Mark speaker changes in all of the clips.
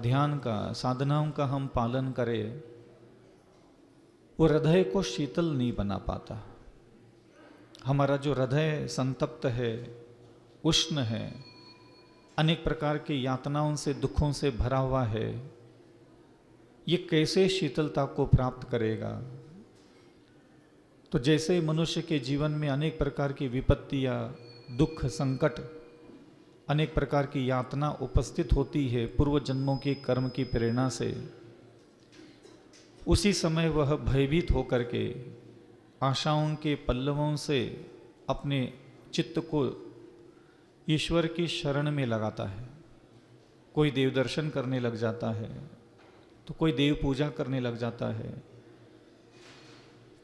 Speaker 1: ध्यान का, साधनाओं का हम पालन करें, वो हृदय को शीतल नहीं बना पाता। हमारा जो हृदय संतप्त है, उष्ण है, अनेक प्रकार की यातनाओं से, दुखों से भरा हुआ है, ये कैसे शीतलता को प्राप्त करेगा? तो जैसे मनुष्य के जीवन में अनेक प्रकार की विपत्तियां, दुख, संकट, अनेक प्रकार की यातना उपस्थित होती है पूर्व जन्मों के कर्म की प्रेरणा से, उसी समय वह भयभीत होकर के आशाओं के पल्लवों से अपने चित्त को ईश्वर की शरण में लगाता है। कोई देव दर्शन करने लग जाता है, तो कोई देव पूजा करने लग जाता है,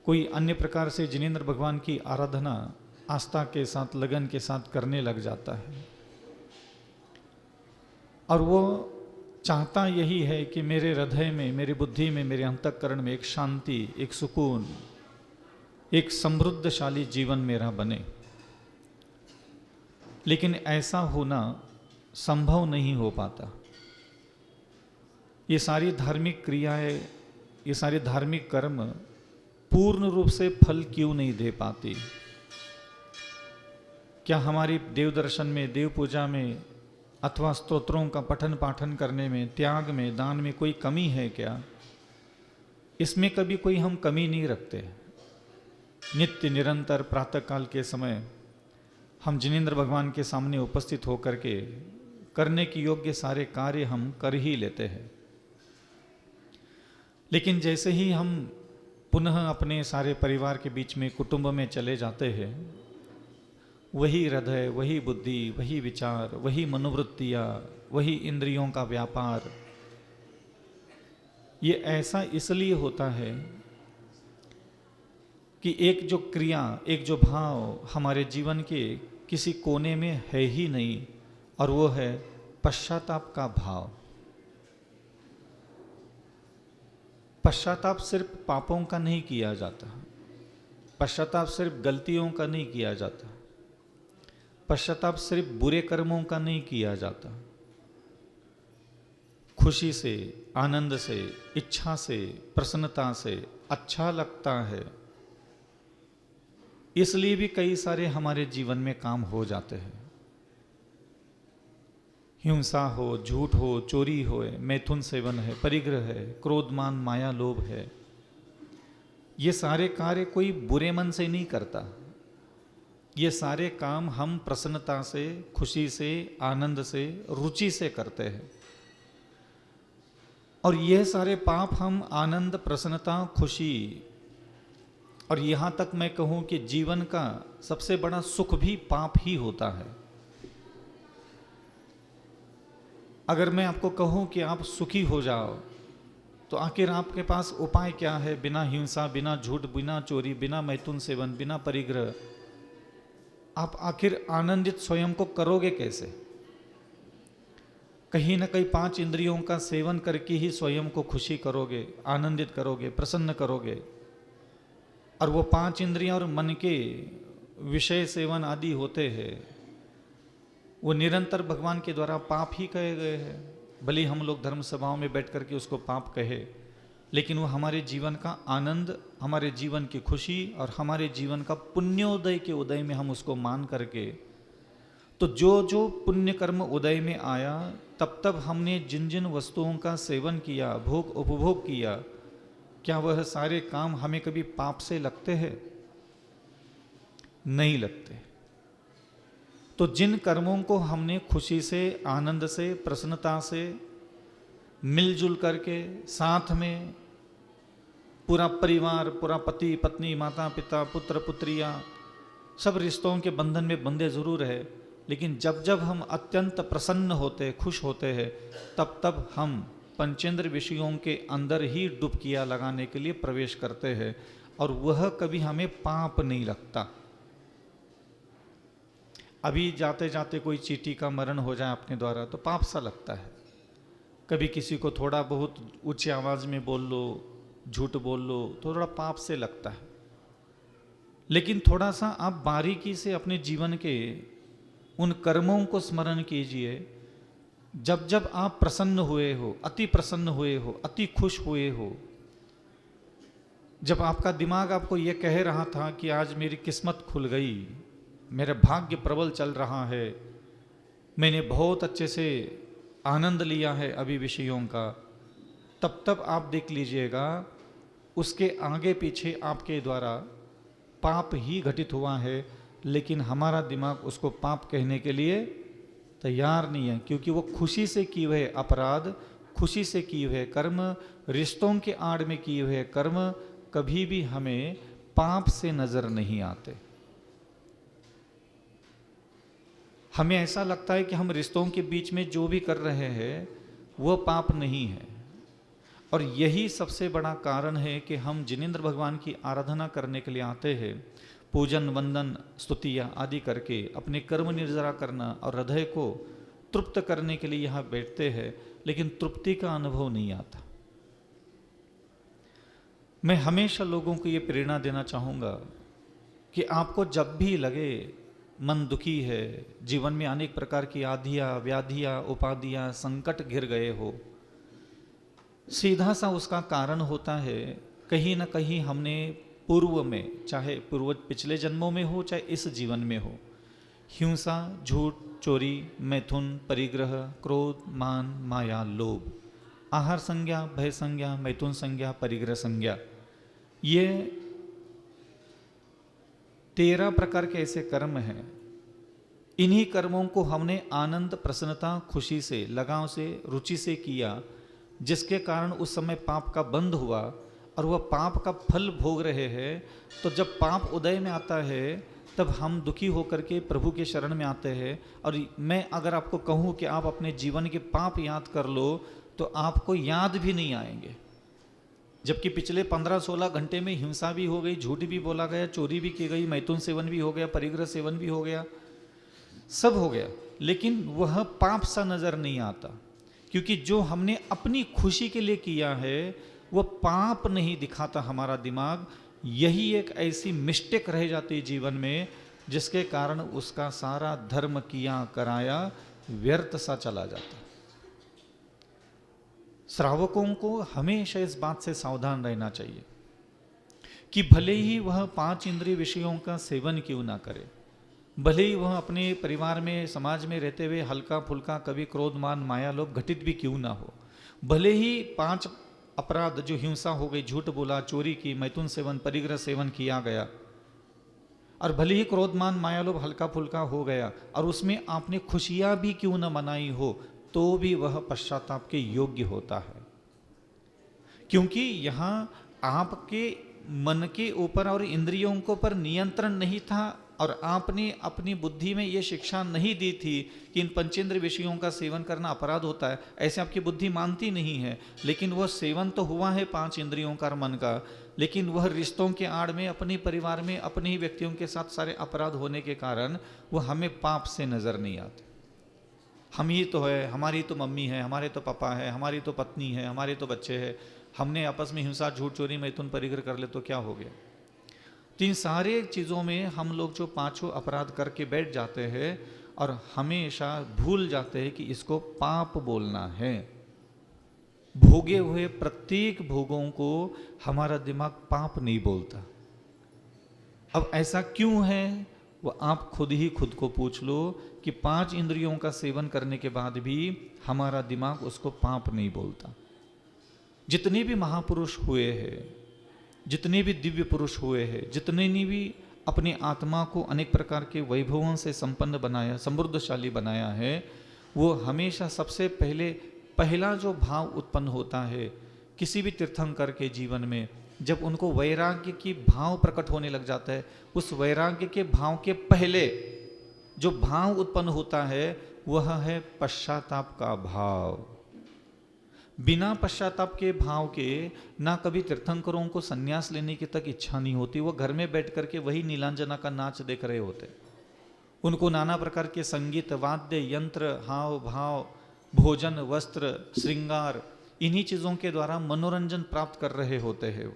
Speaker 1: कोई अन्य प्रकार से जिनेंद्र भगवान की आराधना आस्था के साथ, लगन के साथ करने लग जाता है। और वो चाहता यही है कि मेरे हृदय में, मेरी बुद्धि में, मेरे अंतःकरण में एक शांति, एक सुकून, एक समृद्धशाली जीवन मेरा बने। लेकिन ऐसा होना संभव नहीं हो पाता। ये सारी धार्मिक क्रियाएं, ये सारे धार्मिक कर्म पूर्ण रूप से फल क्यों नहीं दे पाती? क्या हमारी देव दर्शन में, देव पूजा में अथवा स्तोत्रों का पठन पाठन करने में, त्याग में, दान में कोई कमी है क्या? इसमें कभी कोई हम कमी नहीं रखते। नित्य निरंतर प्रातःकाल के समय हम जिनेंद्र भगवान के सामने उपस्थित होकर के करने की योग्य सारे कार्य हम कर ही लेते हैं। लेकिन जैसे ही हम पुनः अपने सारे परिवार के बीच में, कुटुंब में चले जाते हैं, वही हृदय, वही बुद्धि, वही विचार, वही मनोवृत्तियाँ, वही इंद्रियों का व्यापार, ये ऐसा इसलिए होता है कि एक जो क्रिया, एक जो भाव हमारे जीवन के किसी कोने में है ही नहीं, और वो है पश्चाताप का भाव। पश्चाताप सिर्फ पापों का नहीं किया जाता, पश्चाताप सिर्फ गलतियों का नहीं किया जाता, पश्चाताप सिर्फ बुरे कर्मों का नहीं किया जाता। खुशी से, आनंद से, इच्छा से, प्रसन्नता से, अच्छा लगता है, इसलिए भी कई सारे हमारे जीवन में काम हो जाते हैं। हिंसा हो, झूठ हो, चोरी हो, मैथुन सेवन है, परिग्रह है, क्रोध, मान, माया, लोभ है, ये सारे कार्य कोई बुरे मन से नहीं करता। ये सारे काम हम प्रसन्नता से, खुशी से, आनंद से, रुचि से करते हैं। और ये सारे पाप हम आनंद, प्रसन्नता, खुशी, और यहाँ तक मैं कहूँ कि जीवन का सबसे बड़ा सुख भी पाप ही होता है। अगर मैं आपको कहूँ कि आप सुखी हो जाओ, तो आखिर आपके पास उपाय क्या है? बिना हिंसा, बिना झूठ, बिना चोरी, बिना मैथुन सेवन, बिना परिग्रह, आप आखिर आनंदित स्वयं को करोगे कैसे? कहीं ना कहीं 5 इंद्रियों का सेवन करके ही स्वयं को खुशी करोगे, आनंदित करोगे, प्रसन्न करोगे। और वो 5 इंद्रियां और मन के विषय सेवन आदि होते हैं, वो निरंतर भगवान के द्वारा पाप ही कहे गए हैं। भले हम लोग धर्म सभाओं में बैठ करके उसको पाप कहे, लेकिन वो हमारे जीवन का आनंद, हमारे जीवन की खुशी और हमारे जीवन का पुण्योदय के उदय में हम उसको मान करके, तो जो जो पुण्य कर्म उदय में आया, तब तब हमने जिन जिन वस्तुओं का सेवन किया, भोग उपभोग किया, क्या वह सारे काम हमें कभी पाप से लगते हैं? नहीं लगते। तो जिन कर्मों को हमने खुशी से, आनंद से, प्रसन्नता से, मिलजुल करके साथ में पूरा परिवार, पूरा पति पत्नी, माता पिता, पुत्र पुत्रियां, सब रिश्तों के बंधन में बंधे जरूर है, लेकिन जब जब हम अत्यंत प्रसन्न होते, खुश होते हैं, तब तब हम पंचेंद्र विषयों के अंदर ही डुबकियां लगाने के लिए प्रवेश करते हैं, और वह कभी हमें पाप नहीं लगता। अभी जाते जाते कोई चींटी का मरण हो जाए अपने द्वारा तो पाप सा लगता है। कभी किसी को थोड़ा बहुत ऊंची आवाज में बोल लो, झूठ बोल लो, तो थोड़ा पाप से लगता है। लेकिन थोड़ा सा आप बारीकी से अपने जीवन के उन कर्मों को स्मरण कीजिए जब जब आप प्रसन्न हुए हो, अति प्रसन्न हुए हो, अति खुश हुए हो, जब आपका दिमाग आपको यह कह रहा था कि आज मेरी किस्मत खुल गई, मेरा भाग्य प्रबल चल रहा है, मैंने बहुत अच्छे से आनंद लिया है अभी विषयों का, तब तब आप देख लीजिएगा उसके आगे पीछे आपके द्वारा पाप ही घटित हुआ है, लेकिन हमारा दिमाग उसको पाप कहने के लिए तैयार नहीं है, क्योंकि वो खुशी से किए हुए अपराध, खुशी से किए हुए कर्म, रिश्तों के आड़ में किए हुए कर्म कभी भी हमें पाप से नजर नहीं आते। हमें ऐसा लगता है कि हम रिश्तों के बीच में जो भी कर रहे हैं वह पाप नहीं है, और यही सबसे बड़ा कारण है कि हम जिनेंद्र भगवान की आराधना करने के लिए आते हैं, पूजन वंदन स्तुतियाँ आदि करके अपने कर्म निर्जरा करना और हृदय को तृप्त करने के लिए यहाँ बैठते हैं, लेकिन तृप्ति का अनुभव नहीं आता। मैं हमेशा लोगों को ये प्रेरणा देना चाहूँगा कि आपको जब भी लगे मन दुखी है, जीवन में अनेक प्रकार की आधियाँ व्याधियाँ उपाधियाँ संकट घिर गए हो, सीधा सा उसका कारण होता है कहीं ना कहीं हमने पूर्व में, चाहे पूर्व पिछले जन्मों में हो चाहे इस जीवन में हो, हिंसा, झूठ, चोरी, मैथुन, परिग्रह, क्रोध, मान, माया, लोभ, आहार संज्ञा, भय संज्ञा, मैथुन संज्ञा, परिग्रह संज्ञा, ये 13 प्रकार के ऐसे कर्म हैं। इन्हीं कर्मों को हमने आनंद, प्रसन्नता, खुशी से, लगाव से, रुचि से किया, जिसके कारण उस समय पाप का बंध हुआ और वह पाप का फल भोग रहे हैं। तो जब पाप उदय में आता है तब हम दुखी होकर के प्रभु के शरण में आते हैं। और मैं अगर आपको कहूँ कि आप अपने जीवन के पाप याद कर लो तो आपको याद भी नहीं आएंगे, जबकि पिछले 15-16 घंटे में हिंसा भी हो गई, झूठ भी बोला गया, चोरी भी की गई, मैथुन सेवन भी हो गया, परिग्रह सेवन भी हो गया, सब हो गया, लेकिन वह पाप सा नजर नहीं आता, क्योंकि जो हमने अपनी खुशी के लिए किया है वह पाप नहीं दिखाता हमारा दिमाग। यही एक ऐसी मिस्टेक रह जाती है जीवन में, जिसके कारण उसका सारा धर्म किया कराया व्यर्थ सा चला जाता। श्रावकों को हमेशा इस बात से सावधान रहना चाहिए कि भले ही वह 5 इंद्रिय विषयों का सेवन क्यों ना करे, भले ही वह अपने परिवार में, समाज में रहते हुए हल्का फुल्का कभी क्रोध, मान, माया, लोभ घटित भी क्यों ना हो, भले ही 5 अपराध जो हिंसा हो गई, झूठ बोला, चोरी की, मैथुन सेवन, परिग्रह सेवन किया गया, और भले ही क्रोध, मान, माया, लोभ हल्का फुल्का हो गया और उसमें आपने खुशियां भी क्यों न मनाई हो, तो भी वह पश्चाताप के योग्य होता है, क्योंकि यहाँ आपके मन के ऊपर और इंद्रियों के ऊपर नियंत्रण नहीं था, और आपने अपनी बुद्धि में ये शिक्षा नहीं दी थी कि इन पंचेंद्र विषयों का सेवन करना अपराध होता है, ऐसे आपकी बुद्धि मानती नहीं है। लेकिन वह सेवन तो हुआ है 5 इंद्रियों का, मन का, लेकिन वह रिश्तों के आड़ में, अपने परिवार में, अपने ही व्यक्तियों के साथ सारे अपराध होने के कारण वह हमें पाप से नजर नहीं आते। हम ही तो है, हमारी तो मम्मी है, हमारे तो पापा है, हमारी तो पत्नी है, हमारे तो बच्चे हैं, हमने आपस में हिंसा, झूठ, चोरी, मैथुन, परिग्रह कर ले तो क्या हो गया। तो इन सारे चीज़ों में हम लोग जो 5 अपराध करके बैठ जाते हैं और हमेशा भूल जाते हैं कि इसको पाप बोलना है। भोगे हुए प्रत्येक भोगों को हमारा दिमाग पाप नहीं बोलता। अब ऐसा क्यों है वो आप खुद ही खुद को पूछ लो कि 5 इंद्रियों का सेवन करने के बाद भी हमारा दिमाग उसको पाप नहीं बोलता। जितने भी महापुरुष हुए हैं, जितने भी दिव्य पुरुष हुए हैं, जितने ने भी अपनी आत्मा को अनेक प्रकार के वैभवों से संपन्न बनाया, समृद्धशाली बनाया है, वो हमेशा सबसे पहला जो भाव उत्पन्न होता है किसी भी तीर्थंकर के जीवन में, जब उनको वैराग्य की भाव प्रकट होने लग जाता है, उस वैराग्य के भाव के पहले जो भाव उत्पन्न होता है वह है पश्चाताप का भाव। बिना पश्चाताप के भाव के ना कभी तीर्थंकरों को संन्यास लेने की तक इच्छा नहीं होती। वो घर में बैठ करके वही नीलांजना का नाच देख रहे होते। उनको नाना प्रकार के संगीत, वाद्य यंत्र, हाव भाव, भोजन, वस्त्र, श्रृंगार, इन्हीं चीज़ों के द्वारा मनोरंजन प्राप्त कर रहे होते हैं।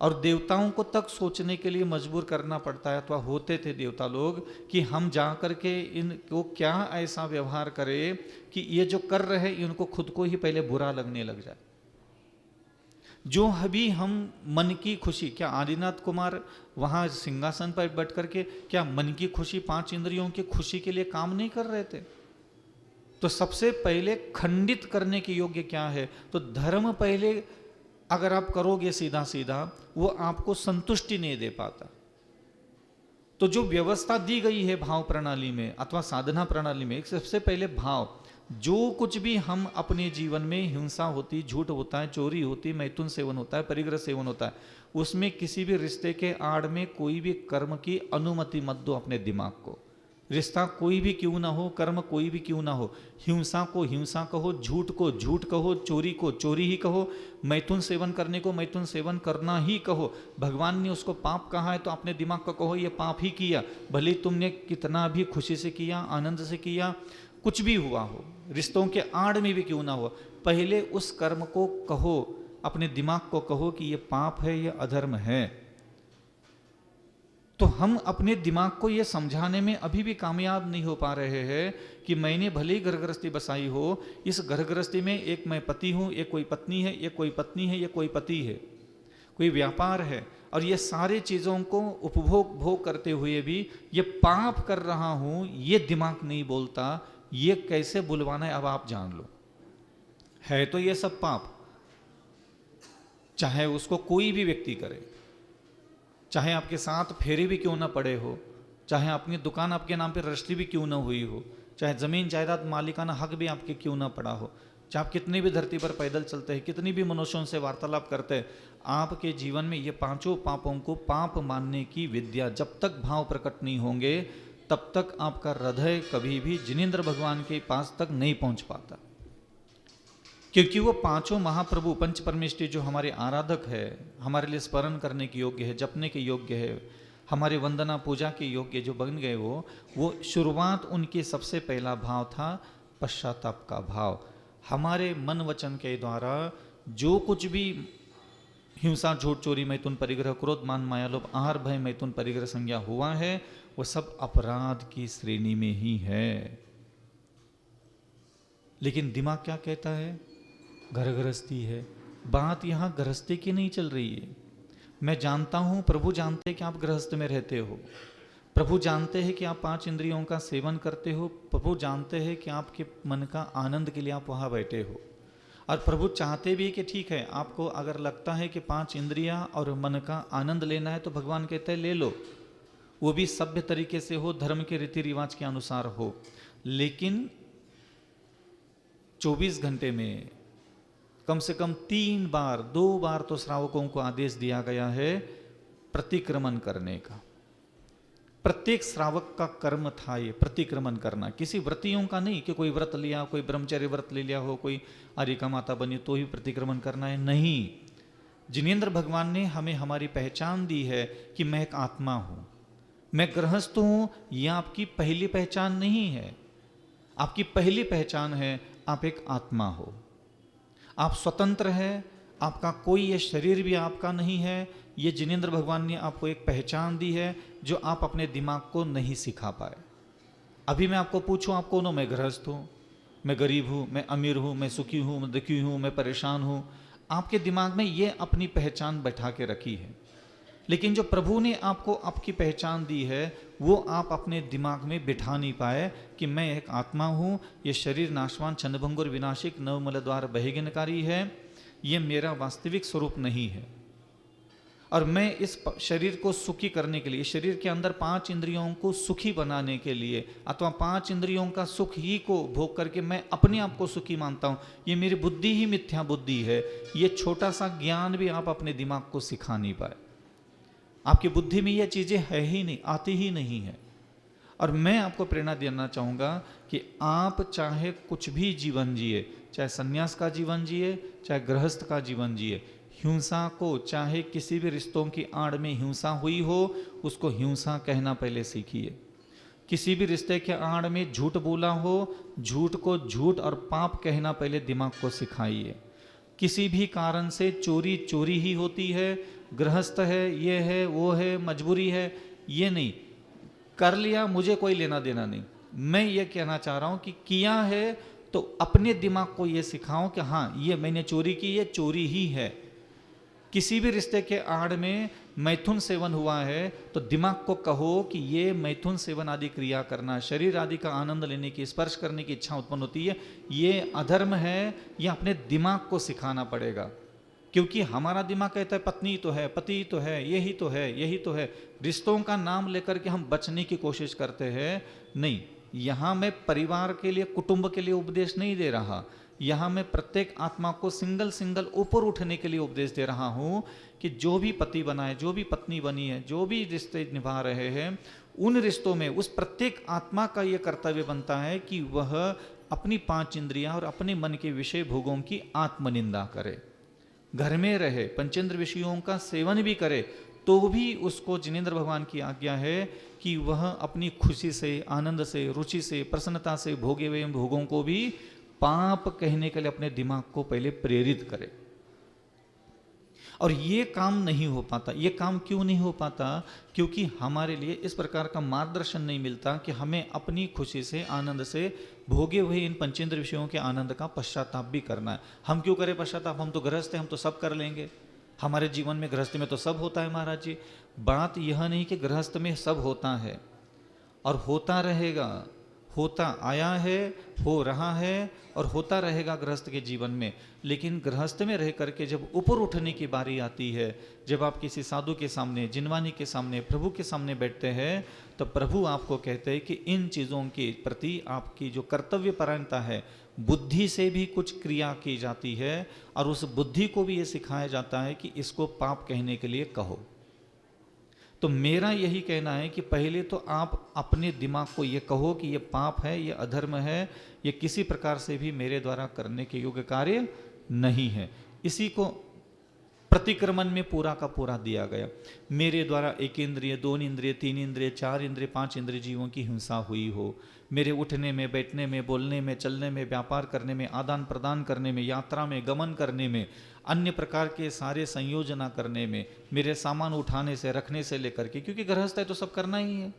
Speaker 1: और देवताओं को तक सोचने के लिए मजबूर करना पड़ता है, अथवा होते थे देवता लोग, कि हम जा करके इनको क्या ऐसा व्यवहार करें कि ये जो कर रहे हैं इनको खुद को ही पहले बुरा लगने लग जाए। जो अभी हम मन की खुशी, क्या आदिनाथ कुमार वहां सिंहासन पर बैठ करके क्या मन की खुशी, 5 इंद्रियों की खुशी के लिए काम नहीं कर रहे थे? तो सबसे पहले खंडित करने के योग्य क्या है? तो धर्म पहले अगर आप करोगे सीधा सीधा, वो आपको संतुष्टि नहीं दे पाता। तो जो व्यवस्था दी गई है भाव प्रणाली में अथवा साधना प्रणाली में, सबसे पहले भाव, जो कुछ भी हम अपने जीवन में, हिंसा होती, झूठ होता है, चोरी होती, मैथुन सेवन होता है, परिग्रह सेवन होता है, उसमें किसी भी रिश्ते के आड़ में कोई भी कर्म की अनुमति मत दो अपने दिमाग को। रिश्ता कोई भी क्यों ना हो, कर्म कोई भी क्यों ना हो, हिंसा को हिंसा कहो, झूठ को झूठ कहो, चोरी को चोरी ही कहो, मैथुन सेवन करने को मैथुन सेवन करना ही कहो। भगवान ने उसको पाप कहा है तो अपने दिमाग को कहो ये पाप ही किया, भले तुमने कितना भी खुशी से किया, आनंद से किया, कुछ भी हुआ हो, रिश्तों के आड़ में भी क्यों ना हो, पहले उस कर्म को कहो, अपने दिमाग को कहो कि ये पाप है, ये अधर्म है। तो हम अपने दिमाग को ये समझाने में अभी भी कामयाब नहीं हो पा रहे हैं कि मैंने भले ही घर गृहस्थी बसाई हो, इस घर गृहस्थी में एक मैं पति हूं, एक कोई पत्नी है, ये कोई पत्नी है, ये कोई पति है, कोई व्यापार है, और ये सारे चीजों को उपभोग भोग करते हुए भी ये पाप कर रहा हूं, ये दिमाग नहीं बोलता। ये कैसे बुलवाना है अब आप जान लो। है तो ये सब पाप, चाहे उसको कोई भी व्यक्ति करे, चाहे आपके साथ फेरे भी क्यों ना पड़े हो, चाहे अपनी दुकान आपके नाम पे रजिस्ट्री भी क्यों ना हुई हो, चाहे जमीन जायदाद मालिकाना हक भी आपके क्यों ना पड़ा हो, चाहे आप कितनी भी धरती पर पैदल चलते हैं, कितनी भी मनुष्यों से वार्तालाप करते हैं, आपके जीवन में ये 5 पापों को पाप मानने की विद्या जब तक भाव प्रकट नहीं होंगे, तब तक आपका हृदय कभी भी जिनेंद्र भगवान के पास तक नहीं पहुंच पाता। क्योंकि वो 5 महाप्रभु पंच परमेष्ठी जो हमारे आराधक है, हमारे लिए स्मरण करने के योग्य है, जपने के योग्य है, हमारे वंदना पूजा के योग्य जो बन गए, वो शुरुआत उनके सबसे पहला भाव था पश्चाताप का भाव। हमारे मन वचन के द्वारा जो कुछ भी हिंसा, झूठ, चोरी, मैथुन, परिग्रह, क्रोध, मान, माया, लोभ, आहार, भय, मैथुन, परिग्रह संज्ञा हुआ है, वो सब अपराध की श्रेणी में ही है। लेकिन दिमाग क्या कहता है? घर गृहस्थी है। बात यहाँ गृहस्थी की नहीं चल रही है। मैं जानता हूं, प्रभु जानते हैं कि आप गृहस्थ में रहते हो, प्रभु जानते हैं कि आप 5 इंद्रियों का सेवन करते हो, प्रभु जानते हैं कि आपके मन का आनंद के लिए आप वहां बैठे हो, और प्रभु चाहते भी कि ठीक है, आपको अगर लगता है कि 5 इंद्रियां और मन का आनंद लेना है तो भगवान कहते हैं ले लो, वो भी सभ्य तरीके से हो, धर्म के रीति रिवाज के अनुसार हो। लेकिन 24 घंटे में कम से कम 3 बार, 2 बार तो श्रावकों को आदेश दिया गया है प्रतिक्रमण करने का। प्रत्येक श्रावक का कर्म था ये प्रतिक्रमण करना, किसी व्रतियों का नहीं कि कोई व्रत लिया, कोई ब्रह्मचर्य व्रत ले लिया हो, कोई आर्यिका माता बनी तो ही प्रतिक्रमण करना है, नहीं। जिनेंद्र भगवान ने हमें हमारी पहचान दी है कि मैं एक आत्मा हूं, मैं गृहस्थ हूं। यह आपकी पहली पहचान नहीं है। आपकी पहली पहचान है आप एक आत्मा हो, आप स्वतंत्र है, आपका कोई ये शरीर भी आपका नहीं है। ये जिनेंद्र भगवान ने आपको एक पहचान दी है जो आप अपने दिमाग को नहीं सिखा पाए। अभी मैं आपको पूछूं आप कौन हो? मैं गृहस्थ हूं, मैं गरीब हूं, मैं अमीर हूं, मैं सुखी हूं, मैं दुखी हूं, मैं परेशान हूं। आपके दिमाग में ये अपनी पहचान बैठा के रखी है। लेकिन जो प्रभु ने आपको आपकी पहचान दी है वो आप अपने दिमाग में बिठा नहीं पाए कि मैं एक आत्मा हूँ, ये शरीर नाशवान, छंदभंगुर, विनाशिक, नवमल द्वार बहिगनकारी है, ये मेरा वास्तविक स्वरूप नहीं है। और मैं इस शरीर को सुखी करने के लिए, शरीर के अंदर 5 इंद्रियों को सुखी बनाने के लिए अथवा 5 इंद्रियों का सुख ही को भोग करके मैं अपने आप को सुखी मानता हूँ, ये मेरी बुद्धि ही मिथ्या बुद्धि है। ये छोटा सा ज्ञान भी आप अपने दिमाग को सिखा नहीं पाए। आपकी बुद्धि में ये चीज़ें है ही नहीं, आती ही नहीं है। और मैं आपको प्रेरणा देना चाहूँगा कि आप चाहे कुछ भी जीवन जिए, चाहे सन्यास का जीवन जिए, चाहे गृहस्थ का जीवन जिए, हिंसा को, चाहे किसी भी रिश्तों की आड़ में हिंसा हुई हो, उसको हिंसा कहना पहले सीखिए। किसी भी रिश्ते के आड़ में झूठ बोला हो, झूठ को झूठ और पाप कहना पहले दिमाग को सिखाइए। किसी भी कारण से चोरी चोरी ही होती है, गृहस्थ है, ये है, वो है, मजबूरी है, ये नहीं। कर लिया, मुझे कोई लेना देना नहीं। मैं ये कहना चाह रहा हूं कि किया है तो अपने दिमाग को ये सिखाओ कि हाँ, ये मैंने चोरी की, ये चोरी ही है। किसी भी रिश्ते के आड़ में मैथुन सेवन हुआ है तो दिमाग को कहो कि ये मैथुन सेवन आदि क्रिया करना, शरीर आदि का आनंद लेने की, स्पर्श करने की इच्छा उत्पन्न होती है, ये अधर्म है। ये अपने दिमाग को सिखाना पड़ेगा, क्योंकि हमारा दिमाग कहता है पत्नी तो है, पति तो है, यही तो है, यही तो है। रिश्तों का नाम लेकर के हम बचने की कोशिश करते हैं। नहीं, यहाँ मैं परिवार के लिए, कुटुंब के लिए उपदेश नहीं दे रहा। यहाँ मैं प्रत्येक आत्मा को सिंगल सिंगल ऊपर उठने के लिए उपदेश दे रहा हूँ कि जो भी पति बना है, जो भी पत्नी बनी है, जो भी रिश्ते निभा रहे हैं, उन रिश्तों में उस प्रत्येक आत्मा का ये कर्तव्य बनता है कि वह अपनी 5 इंद्रियां और अपने मन के विषय भोगों की आत्मनिंदा करे। घर में रहे, पंचेंद्र विषयों का सेवन भी करे, तो भी उसको जिनेंद्र भगवान की आज्ञा है कि वह अपनी खुशी से, आनंद से, रुचि से, प्रसन्नता से भोगे हुए भोगों को भी पाप कहने के लिए अपने दिमाग को पहले प्रेरित करे। और ये काम नहीं हो पाता। ये काम क्यों नहीं हो पाता? क्योंकि हमारे लिए इस प्रकार का मार्गदर्शन नहीं मिलता कि हमें अपनी खुशी से, आनंद से भोगे हुए इन पंचेंद्र विषयों के आनंद का पश्चाताप भी करना है। हम क्यों करें पश्चाताप? हम तो गृहस्थ हैं, हम तो सब कर लेंगे। हमारे जीवन में गृहस्थ में तो सब होता है महाराज जी। बात यह नहीं कि गृहस्थ में सब होता है और होता रहेगा, होता आया है, हो रहा है और होता रहेगा गृहस्थ के जीवन में। लेकिन गृहस्थ में रह करके जब ऊपर उठने की बारी आती है, जब आप किसी साधु के सामने, जिनवानी के सामने, प्रभु के सामने बैठते हैं, तो प्रभु आपको कहते हैं कि इन चीज़ों के प्रति आपकी जो कर्तव्य परायणता है, बुद्धि से भी कुछ क्रिया की जाती है और उस बुद्धि को भी ये सिखाया जाता है कि इसको पाप कहने के लिए कहो। तो मेरा यही कहना है कि पहले तो आप अपने दिमाग को ये कहो कि ये पाप है, ये अधर्म है, ये किसी प्रकार से भी मेरे द्वारा करने के योग्य कार्य नहीं है। इसी को प्रतिक्रमण में पूरा का पूरा दिया गया। मेरे द्वारा 1 इंद्रिय, 2 इंद्रिय, 3 इंद्रिय, 4 इंद्रिय, 5 इंद्रिय जीवों की हिंसा हुई हो, मेरे उठने में, बैठने में, बोलने में, चलने में, व्यापार करने में, आदान प्रदान करने में, यात्रा में, गमन करने में, अन्य प्रकार के सारे संयोजना करने में, मेरे सामान उठाने से, रखने से लेकर के, क्योंकि गृहस्थ है तो सब करना ही है।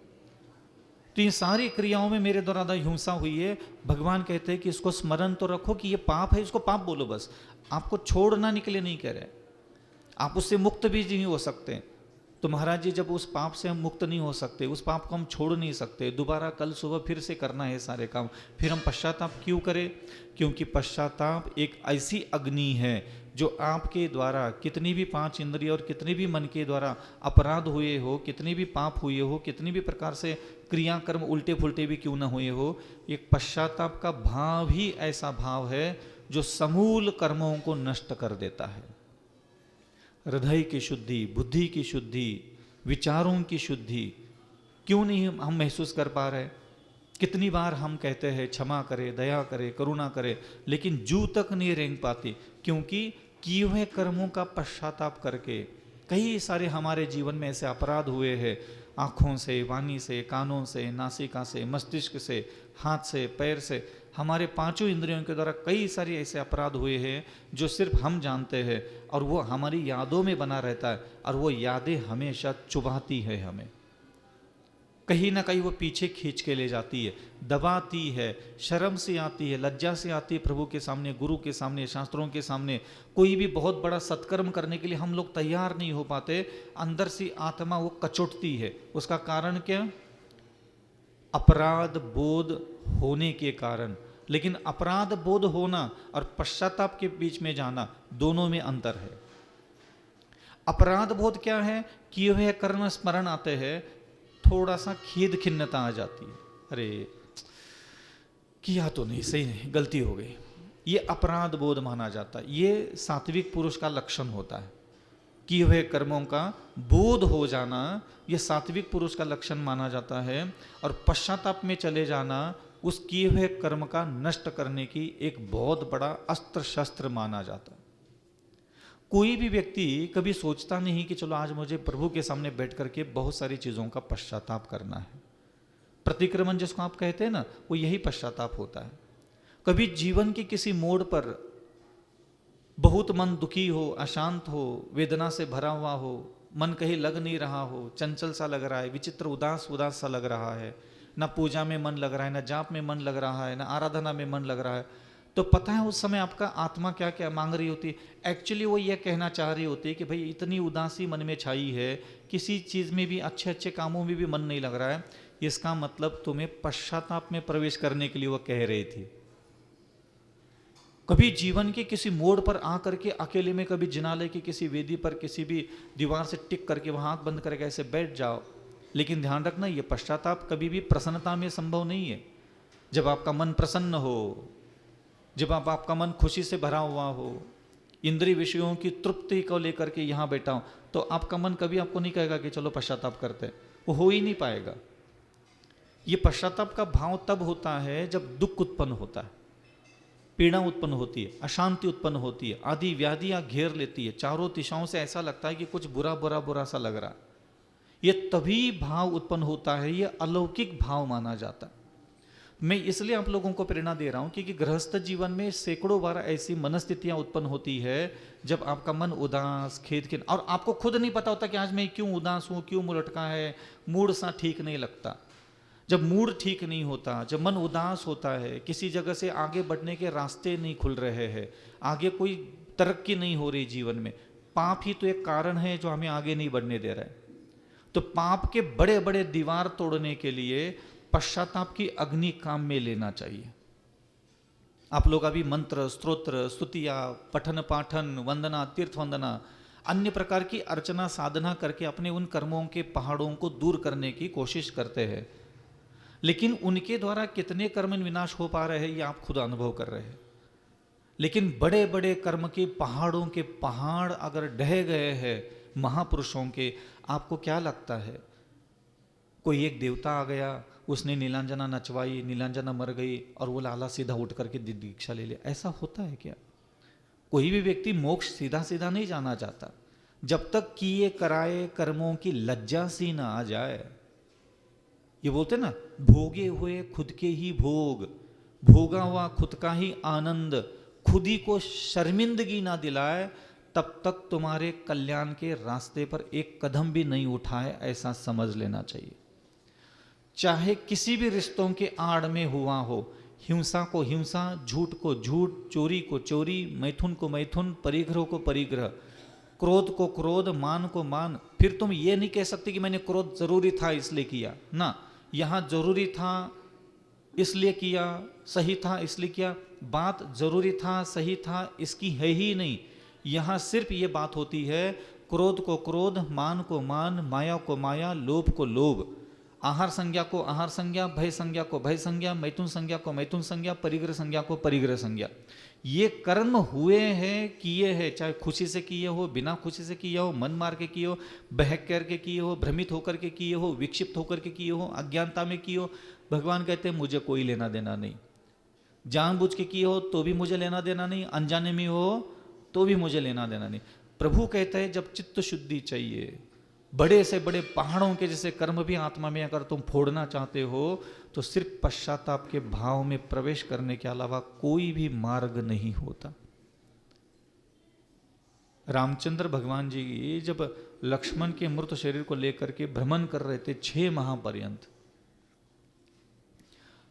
Speaker 1: तो ये सारी क्रियाओं में मेरे द्वारा हिंसा हुई है। भगवान कहते हैं कि इसको स्मरण तो रखो कि ये पाप है, इसको पाप बोलो बस। आपको छोड़ना निकले नहीं कह रहे, आप उससे मुक्त भी नहीं हो सकते। तो महाराज जी, जब उस पाप से हम मुक्त नहीं हो सकते, उस पाप को हम छोड़ नहीं सकते, दोबारा कल सुबह फिर से करना है सारे काम, फिर हम पश्चाताप क्यों करें? क्योंकि पश्चाताप एक ऐसी अग्नि है जो आपके द्वारा कितनी भी 5 इंद्रिय और कितनी भी मन के द्वारा अपराध हुए हो, कितनी भी पाप हुए हो, कितनी भी प्रकार से क्रियाकर्म उल्टे फुलटे भी क्यों ना हुए हो, एक पश्चाताप का भाव ही ऐसा भाव है जो समूल कर्मों को नष्ट कर देता है। हृदय की शुद्धि, बुद्धि की शुद्धि, विचारों की शुद्धि क्यों नहीं हम महसूस कर पा रहे? कितनी बार हम कहते हैं क्षमा करे, दया करे, करुणा करे, लेकिन जू तक नहीं रेंग पाती, क्योंकि किए हुए कर्मों का पश्चाताप करके कई सारे हमारे जीवन में ऐसे अपराध हुए हैं, आँखों से, वाणी से, कानों से, नासिका से, मस्तिष्क से, हाथ से, पैर से, हमारे 5 इंद्रियों के द्वारा कई सारे ऐसे अपराध हुए हैं जो सिर्फ हम जानते हैं, और वो हमारी यादों में बना रहता है, और वो यादें हमेशा चुभाती है हमें, कहीं ना कहीं वो पीछे खींच के ले जाती है, दबाती है, शर्म से आती है, लज्जा से आती है प्रभु के सामने, गुरु के सामने, शास्त्रों के सामने। कोई भी बहुत बड़ा सत्कर्म करने के लिए हम लोग तैयार नहीं हो पाते, अंदर से आत्मा वो कचोटती है। उसका कारण क्या? अपराध बोध होने के कारण। लेकिन अपराध बोध होना और पश्चाताप के बीच में जाना, दोनों में अंतर है। अपराध बोध क्या है? किए हुए कर्म स्मरण आते हैं, थोड़ा सा खेद खिन्नता आ जाती है, अरे किया तो नहीं, सही नहीं, गलती हो गई, ये अपराध बोध माना जाता है। ये सात्विक पुरुष का लक्षण होता है, किए हुए कर्मों का बोध हो जाना, ये सात्विक पुरुष का लक्षण माना जाता है। और पश्चाताप में चले जाना उस किए हुए कर्म का नष्ट करने की एक बहुत बड़ा अस्त्र शस्त्र माना जाता है। कोई भी व्यक्ति कभी सोचता नहीं कि चलो आज मुझे प्रभु के सामने बैठ करके बहुत सारी चीज़ों का पश्चाताप करना है। प्रतिक्रमण जिसको आप कहते हैं ना, वो यही पश्चाताप होता है। कभी जीवन के किसी मोड़ पर बहुत मन दुखी हो, अशांत हो, वेदना से भरा हुआ हो, मन कहीं लग नहीं रहा हो, चंचल सा लग रहा है, विचित्र उदास उदास सा लग रहा है, ना पूजा में मन लग रहा है, ना जाप में मन लग रहा है, ना आराधना में मन लग रहा है, तो पता है उस समय आपका आत्मा क्या क्या मांग रही होती है। एक्चुअली वो ये कहना चाह रही होती है कि भाई इतनी उदासी मन में छाई है, किसी चीज़ में भी, अच्छे अच्छे कामों में भी मन नहीं लग रहा है, इसका मतलब तुम्हें पश्चाताप में प्रवेश करने के लिए वो कह रही थी। कभी जीवन के किसी मोड़ पर आकर के अकेले में, कभी जिनालय की किसी वेदी पर, किसी भी दीवार से टिक करके वहां आंख बंद करके ऐसे बैठ जाओ, लेकिन ध्यान रखना ये पश्चाताप कभी भी प्रसन्नता में संभव नहीं है। जब आपका मन प्रसन्न हो, जब आपका मन खुशी से भरा हुआ हो, इंद्रिय विषयों की तृप्ति को लेकर के यहाँ बैठा हो, तो आपका मन कभी आपको नहीं कहेगा कि चलो पश्चाताप करते हैं, वो हो ही नहीं पाएगा। ये पश्चाताप का भाव तब होता है जब दुख उत्पन्न होता है, पीड़ा उत्पन्न होती है, अशांति उत्पन्न होती है, आदि व्याधियां घेर लेती है, चारों दिशाओं से ऐसा लगता है कि कुछ बुरा बुरा बुरा सा लग रहा। ये तभी भाव उत्पन्न होता है, ये अलौकिक भाव माना जाता है। मैं इसलिए आप लोगों को प्रेरणा दे रहा हूं क्योंकि गृहस्थ जीवन में सैकड़ों बार ऐसी मनस्थितियां उत्पन्न होती है जब आपका मन उदास, खेद और आपको खुद नहीं पता होता कि आज मैं क्यों उदास हूं, क्यों मुंह लटका है, मूड सा ठीक नहीं लगता। जब मूड ठीक नहीं होता, जब मन उदास होता है, किसी जगह से आगे बढ़ने के रास्ते नहीं खुल रहे हैं, आगे कोई तरक्की नहीं हो रही जीवन में, पाप ही तो एक कारण है जो हमें आगे नहीं बढ़ने दे रहा है। तो पाप के बड़े बड़े दीवार तोड़ने के लिए पश्चाताप की अग्नि काम में लेना चाहिए। आप लोग अभी मंत्र, स्तोत्र, स्तुतिया, पठन पाठन, वंदना, तीर्थ वंदना, अन्य प्रकार की अर्चना साधना करके अपने उन कर्मों के पहाड़ों को दूर करने की कोशिश करते हैं, लेकिन उनके द्वारा कितने कर्म विनाश हो पा रहे हैं ये आप खुद अनुभव कर रहे हैं। लेकिन बड़े बड़े कर्म के पहाड़ों के पहाड़ अगर ढह गए हैं महापुरुषों के, आपको क्या लगता है कोई एक देवता आ गया, उसने नीलांजना नचवाई, नीलांजना मर गई और वो लाला सीधा उठ करके दीक्षा ले लिया? ऐसा होता है क्या? कोई भी व्यक्ति मोक्ष सीधा सीधा नहीं जाना चाहता जब तक किए कराए कर्मों की लज्जा सी ना आ जाए। ये बोलते ना, भोगे हुए खुद के ही भोग, भोगा हुआ खुद का ही आनंद खुद ही को शर्मिंदगी ना दिलाए, तब तक तुम्हारे कल्याण के रास्ते पर एक कदम भी नहीं उठाए, ऐसा समझ लेना चाहिए। चाहे किसी भी रिश्तों के आड़ में हुआ हो, हिंसा को हिंसा, झूठ को झूठ, चोरी को चोरी, मैथुन को मैथुन, परिग्रह को परिग्रह, क्रोध को क्रोध, मान को मान। फिर तुम ये नहीं कह सकते कि मैंने क्रोध जरूरी था इसलिए किया ना, यहाँ जरूरी था इसलिए किया, सही था इसलिए किया। बात जरूरी था, सही था इसकी है ही नहीं। यहाँ सिर्फ ये बात होती है, क्रोध को क्रोध, मान को मान, माया को माया, लोभ को लोभ, आहार संज्ञा को आहार संज्ञा, भय संज्ञा को भय संज्ञा, मैथुन संज्ञा को मैथुन संज्ञा, परिग्रह संज्ञा को परिग्रह संज्ञा। ये कर्म हुए हैं, किए हैं, चाहे खुशी से किए हो, बिना खुशी से किए हो, मन मार के किए हो, बहक करके किए हो, भ्रमित होकर के किए हो, विक्षिप्त होकर के किए हो, अज्ञानता में किए हो। भगवान कहते हैं मुझे कोई लेना देना नहीं। जानबूझ के किए हो तो भी मुझे लेना देना नहीं, अनजाने में हो तो भी मुझे लेना देना नहीं। प्रभु कहते हैं जब चित्त शुद्धि चाहिए, बड़े से बड़े पहाड़ों के जैसे कर्म भी आत्मा में अगर तुम फोड़ना चाहते हो तो सिर्फ पश्चाताप के भाव में प्रवेश करने के अलावा कोई भी मार्ग नहीं होता। रामचंद्र भगवान जी जब लक्ष्मण के मृत शरीर को लेकर के भ्रमण कर रहे थे 6 माह पर्यंत,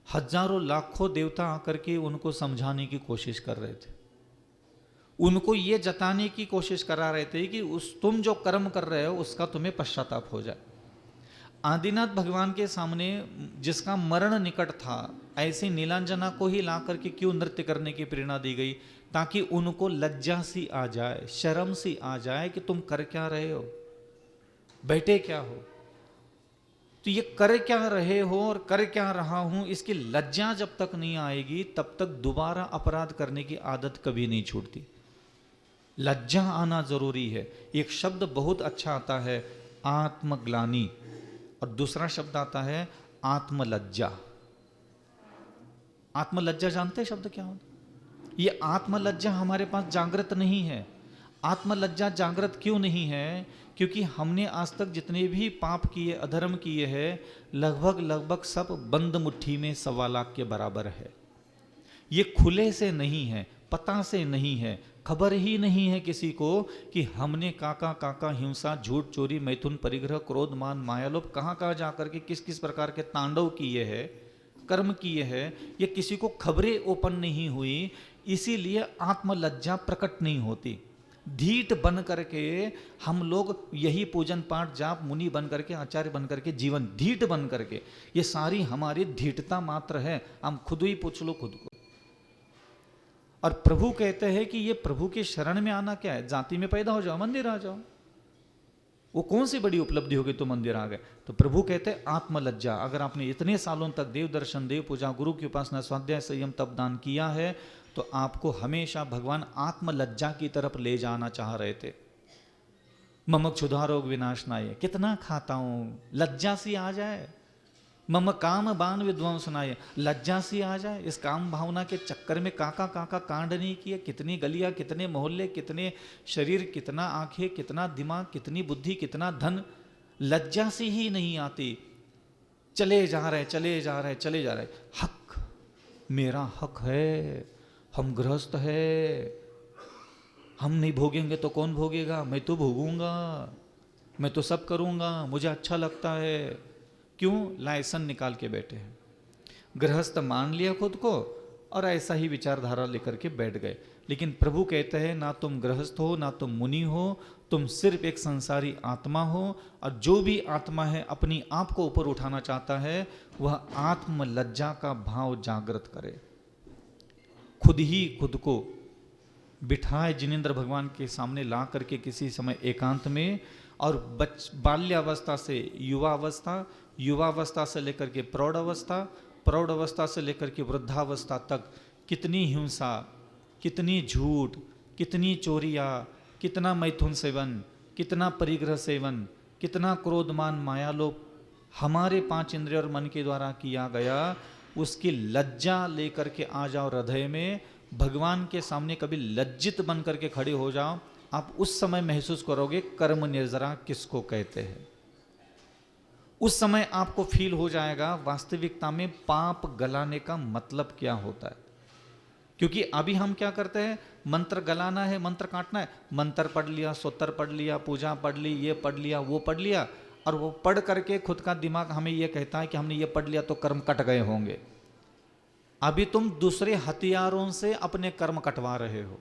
Speaker 1: हजारों लाखों देवता आकर के उनको समझाने की कोशिश कर रहे थे, उनको ये जताने की कोशिश करा रहे थे कि तुम जो कर्म कर रहे हो उसका तुम्हें पश्चाताप हो जाए। आदिनाथ भगवान के सामने जिसका मरण निकट था, ऐसे नीलांजना को ही ला करके क्यों नृत्य करने की प्रेरणा दी गई? ताकि उनको लज्जा सी आ जाए, शर्म सी आ जाए कि तुम कर क्या रहे हो, बैठे क्या हो। तो ये कर क्या रहे हो और कर क्या रहा हूं, इसकी लज्जा जब तक नहीं आएगी तब तक दोबारा अपराध करने की आदत कभी नहीं छूटती। लज्जा आना जरूरी है। एक शब्द बहुत अच्छा आता है आत्मग्लानि, और दूसरा शब्द आता है आत्मलज्जा। आत्मलज्जा जानते हैं शब्द क्या होता? ये आत्मलज्जा हमारे पास जागृत नहीं है। आत्मलज्जा जागृत क्यों नहीं है? क्योंकि हमने आज तक जितने भी पाप किए, अधर्म किए हैं, लगभग सब बंद मुट्ठी में 1.25 लाख के बराबर है। ये खुले से नहीं है, पता से नहीं है, खबर ही नहीं है किसी को कि हमने काका काका हिंसा झूठ चोरी मैथुन परिग्रह क्रोध मान मायालोभ कहाँ कहाँ जाकर के किस किस प्रकार के तांडव किए हैं, कर्म किए हैं, ये किसी को खबरें ओपन नहीं हुई, इसीलिए आत्मलज्जा प्रकट नहीं होती। धीट बन करके हम लोग यही पूजन पाठ जाप मुनि बन करके आचार्य बन करके जीवन धीट बन करके, ये सारी हमारी धीटता मात्र है। हम खुद ही पूछ लो खुद को। और प्रभु कहते हैं कि ये प्रभु के शरण में आना क्या है, जाति में पैदा हो जाओ मंदिर आ जाओ, वो कौन सी बड़ी उपलब्धि होगी तो मंदिर आ गए। तो प्रभु कहते हैं आत्मलज्जा। अगर आपने इतने सालों तक देव दर्शन देव पूजा गुरु की उपासना स्वाध्याय संयम तप दान किया है तो आपको हमेशा भगवान आत्मलज्जा की तरफ ले जाना चाह रहे थे। मम क्षुधारोग विनाशनाय, कितना खाता हूं, लज्जा सी आ जाए। मम काम बान विध्वंसनाय, लज्जा सी आ जाए। इस काम भावना के चक्कर में काका काका कांड नहीं किए, कितनी गलियां, कितने मोहल्ले, कितने शरीर, कितना आंखें, कितना दिमाग, कितनी बुद्धि, कितना धन, लज्जा सी ही नहीं आती। चले जा रहे चले जा रहे चले जा रहे। हक, मेरा हक है, हम गृहस्थ है, हम नहीं भोगेंगे तो कौन भोगेगा, मैं तो भोगूंगा, मैं तो सब करूंगा, मुझे अच्छा लगता है। क्यों? लाइसेंस निकाल के बैठे हैं। गृहस्थ मान लिया खुद को और ऐसा ही विचारधारा लेकर के बैठ गए। लेकिन प्रभु कहते हैं ना तुम गृहस्थ हो ना तुम मुनि हो, तुम सिर्फ एक संसारी आत्मा हो। और जो भी आत्मा है अपनी आप को ऊपर उठाना चाहता है वह आत्मलज्जा का भाव जागृत करे। खुद ही खुद को बिठाए जिनेंद्र भगवान के सामने ला करके किसी समय एकांत में, और बाल्यावस्था से युवावस्था, युवावस्था से लेकर के प्रौढ़ावस्था, प्रौढ़ावस्था से लेकर के वृद्धावस्था तक कितनी हिंसा, कितनी झूठ, कितनी चोरियाँ, कितना मैथुन सेवन, कितना परिग्रह सेवन, कितना क्रोधमान मायालोभ हमारे 5 इंद्रिय और मन के द्वारा किया गया, उसकी लज्जा लेकर के आ जाओ हृदय में। भगवान के सामने कभी लज्जित बन करके खड़े हो जाओ, आप उस समय महसूस करोगे कर्म निर्जरा किसको कहते हैं। उस समय आपको फील हो जाएगा वास्तविकता में पाप गलाने का मतलब क्या होता है। क्योंकि अभी हम क्या करते हैं, मंत्र गलाना है, मंत्र काटना है, मंत्र पढ़ लिया, स्तोत्र पढ़ लिया, पूजा पढ़ ली, ये पढ़ लिया, वो पढ़ लिया, और वो पढ़ करके खुद का दिमाग हमें ये कहता है कि हमने ये पढ़ लिया तो कर्म कट गए होंगे। अभी तुम दूसरे हथियारों से अपने कर्म कटवा रहे हो।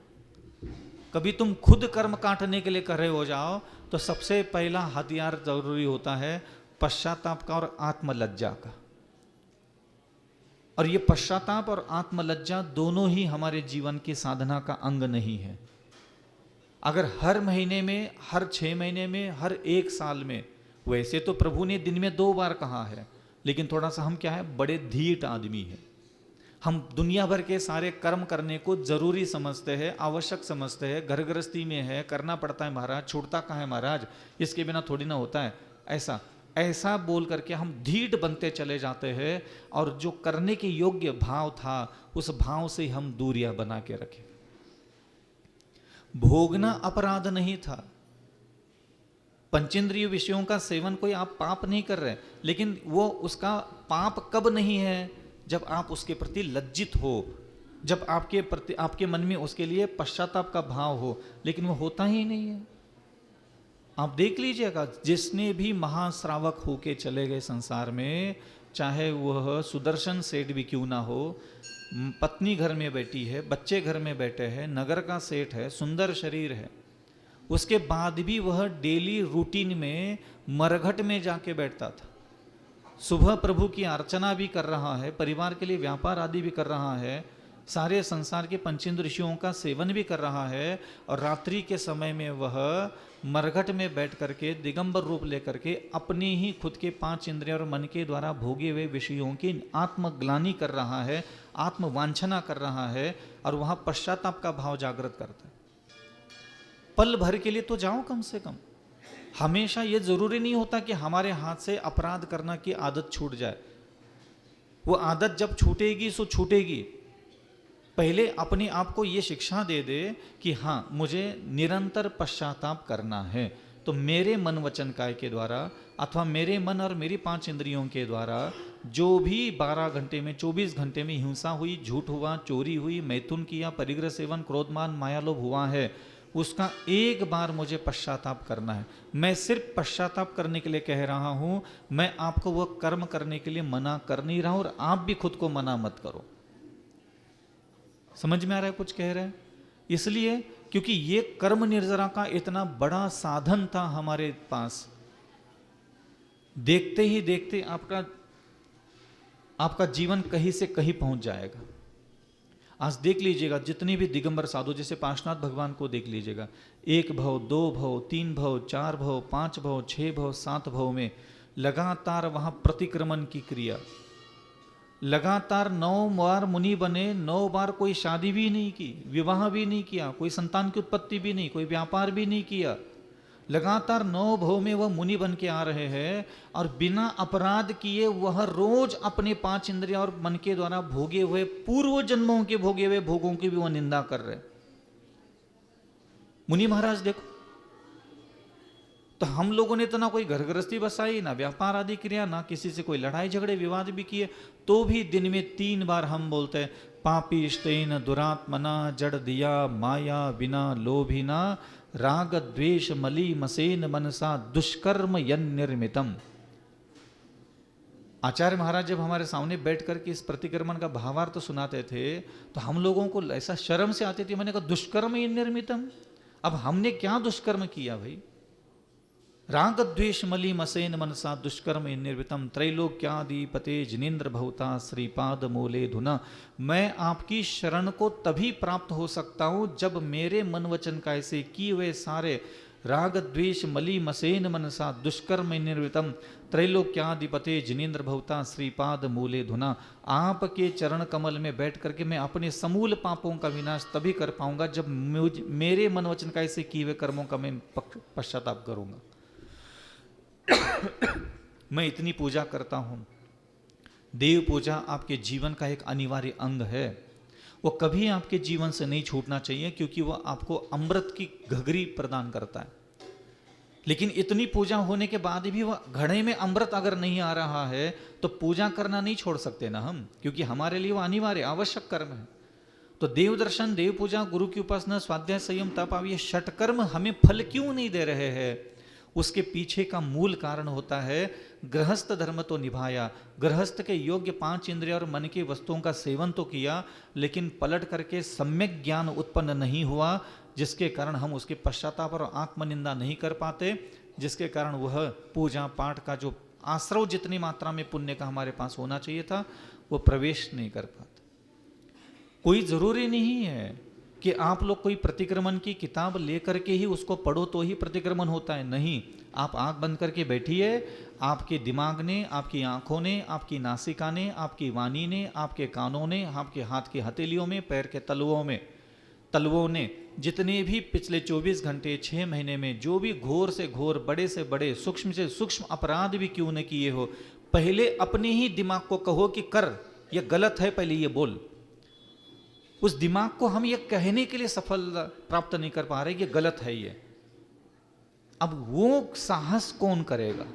Speaker 1: कभी तुम खुद कर्म काटने के लिए कर रहे हो जाओ तो सबसे पहला हथियार जरूरी होता है पश्चाताप का और आत्मलज्जा का। और ये पश्चाताप और आत्मलज्जा दोनों ही हमारे जीवन की साधना का अंग नहीं है। अगर हर महीने में, हर 6 महीने में, हर 1 साल में, वैसे तो प्रभु ने दिन में 2 बार कहा है, लेकिन थोड़ा सा हम क्या है, बड़े धीट आदमी है। हम दुनिया भर के सारे कर्म करने को जरूरी समझते हैं, आवश्यक समझते हैं, घर गृहस्थी में है, करना पड़ता है महाराज, छूटता कहाँ है महाराज, इसके बिना थोड़ी ना होता है। ऐसा ऐसा बोल करके हम धीट बनते चले जाते हैं, और जो करने के योग्य भाव था उस भाव से हम दूरियां बना के रखे। भोगना अपराध नहीं था, पंचेंद्रिय विषयों का सेवन कोई आप पाप नहीं कर रहे, लेकिन वो उसका पाप कब नहीं है, जब आप उसके प्रति लज्जित हो, जब आपके प्रति, आपके मन में उसके लिए पश्चाताप का भाव हो। लेकिन वो होता ही नहीं है। आप देख लीजिएगा, जिसने भी महाश्रावक होके चले गए संसार में, चाहे वह सुदर्शन सेठ भी क्यों ना हो, पत्नी घर में बैठी है, बच्चे घर में बैठे हैं, नगर का सेठ है, सुंदर शरीर है, उसके बाद भी वह डेली रूटीन में मरघट में जाके बैठता था। सुबह प्रभु की अर्चना भी कर रहा है, परिवार के लिए व्यापार आदि भी कर रहा है, सारे संसार के पंचेंद्रियों का सेवन भी कर रहा है, और रात्रि के समय में वह मरघट में बैठ करके दिगंबर रूप लेकर के अपने ही खुद के 5 इंद्रिय और मन के द्वारा भोगे हुए विषयों की आत्मग्लानि कर रहा है, आत्मवांछना कर रहा है, और वहां पश्चाताप का भाव जागृत करता है। पल भर के लिए तो जाओ कम से कम। हमेशा ये जरूरी नहीं होता कि हमारे हाथ से अपराध करना की आदत छूट जाए। वो आदत जब छूटेगी सो छूटेगी। पहले अपने आप को ये शिक्षा दे दे कि हाँ, मुझे निरंतर पश्चाताप करना है। तो मेरे मन वचन काय के द्वारा अथवा मेरे मन और मेरी 5 इंद्रियों के द्वारा जो भी 12 घंटे में 24 घंटे में हिंसा हुई, झूठ हुआ, चोरी हुई, मैथुन किया, परिग्रह सेवन, क्रोधमान, मायालोभ हुआ है, उसका एक बार मुझे पश्चाताप करना है। मैं सिर्फ पश्चाताप करने के लिए कह रहा हूं, मैं आपको वह कर्म करने के लिए मना कर नहीं रहा हूं, और आप भी खुद को मना मत करो। समझ में आ रहा है कुछ कह रहे हैं? इसलिए क्योंकि ये कर्म निर्जरा का इतना बड़ा साधन था हमारे पास, देखते ही देखते आपका जीवन कहीं से कहीं पहुंच जाएगा। आज देख लीजिएगा, जितने भी दिगंबर साधु, जैसे पार्श्वनाथ भगवान को देख लीजिएगा, 1 भव, 2 भव, 3 भव, 4 भव, 5 भव, 6 भव, 7 भव में लगातार वहां प्रतिक्रमण की क्रिया, लगातार 9 बार मुनि बने, 9 बार कोई शादी भी नहीं की, विवाह भी नहीं किया, कोई संतान की उत्पत्ति भी नहीं, कोई व्यापार भी नहीं किया, लगातार 9 भव में वह मुनि बन के आ रहे हैं, और बिना अपराध किए वह रोज अपने 5 इंद्रिय और मन के द्वारा भोगे हुए पूर्व जन्मों के भोगे हुए भोगों की भी वह निंदा कर रहे। मुनि महाराज देखो, तो हम लोगों ने तो ना कोई घर गृहस्थी बसाई, ना व्यापार आदि क्रिया, ना किसी से कोई लड़ाई झगड़े विवाद भी किए, तो भी दिन में 3 बार हम बोलते हैं, पापी स्तेन दुरात्मना जड़ दिया माया बिना लोभिना राग द्वेष मली मसेन मनसा दुष्कर्म यन निर्मितम। आचार्य महाराज जब हमारे सामने बैठ करके इस प्रतिक्रमण का भावार्थ तो सुनाते थे, तो हम लोगों को ऐसा शर्म से आती थी। मैंने कहा दुष्कर्म यन निर्मितम, अब हमने क्या दुष्कर्म किया भाई? राग द्वेष मली मसेन मनसा दुष्कर्म निर्वितम त्रैलोक्याधिपते जिनेन्द्र भवता श्रीपाद मूले धुना। मैं आपकी शरण को तभी प्राप्त हो सकता हूं जब मेरे मन वचन का ऐसे किए हुए सारे राग द्वेष मली मसेन मनसा दुष्कर्म निर्वितम त्रैलोक्याधिपते जिनेन्द्र भवता श्रीपाद मूले धुना, आपके चरण कमल में बैठ करके मैं अपने समूल पापों का विनाश तभी कर पाऊंगा जब मेरे मन वचन का ऐसे किए हुए कर्मों का मैं पश्चाताप करूंगा। मैं इतनी पूजा करता हूं। देव पूजा आपके जीवन का एक अनिवार्य अंग है, वो कभी आपके जीवन से नहीं छूटना चाहिए, क्योंकि वह आपको अमृत की घघरी प्रदान करता है। लेकिन इतनी पूजा होने के बाद भी वह घड़े में अमृत अगर नहीं आ रहा है तो पूजा करना नहीं छोड़ सकते ना हम, क्योंकि हमारे लिए वो अनिवार्य आवश्यक कर्म है। तो देव दर्शन, देव पूजा, गुरु की उपासना, स्वाध्याय, संयम, तप, ये षटकर्म हमें फल क्यों नहीं दे रहे हैं? उसके पीछे का मूल कारण होता है गृहस्थ धर्म तो निभाया, गृहस्थ के योग्य 5 इंद्रिय और मन की वस्तुओं का सेवन तो किया, लेकिन पलट करके सम्यक ज्ञान उत्पन्न नहीं हुआ, जिसके कारण हम उसके पश्चाताप और आत्मनिंदा नहीं कर पाते, जिसके कारण वह पूजा पाठ का जो आश्रव जितनी मात्रा में पुण्य का हमारे पास होना चाहिए था वो प्रवेश नहीं कर पाते। कोई जरूरी नहीं है कि आप लोग कोई प्रतिक्रमण की किताब लेकर के ही उसको पढ़ो तो ही प्रतिक्रमण होता है। नहीं, आप आंख बंद करके बैठिए, आपके दिमाग ने, आपकी आंखों ने, आपकी नासिका ने, आपकी वाणी ने, आपके कानों ने, आपके हाथ की हथेलियों में, पैर के तलवों ने जितने भी पिछले 24 घंटे 6 महीने में जो भी घोर से घोर, बड़े से बड़े, सूक्ष्म से सूक्ष्म अपराध भी क्यों न किए हो, पहले अपने ही दिमाग को कहो कि कर, यह गलत है, पहले ये बोल। उस दिमाग को हम ये कहने के लिए सफल प्राप्त नहीं कर पा रहे कि गलत है ये। अब वो साहस कौन करेगा?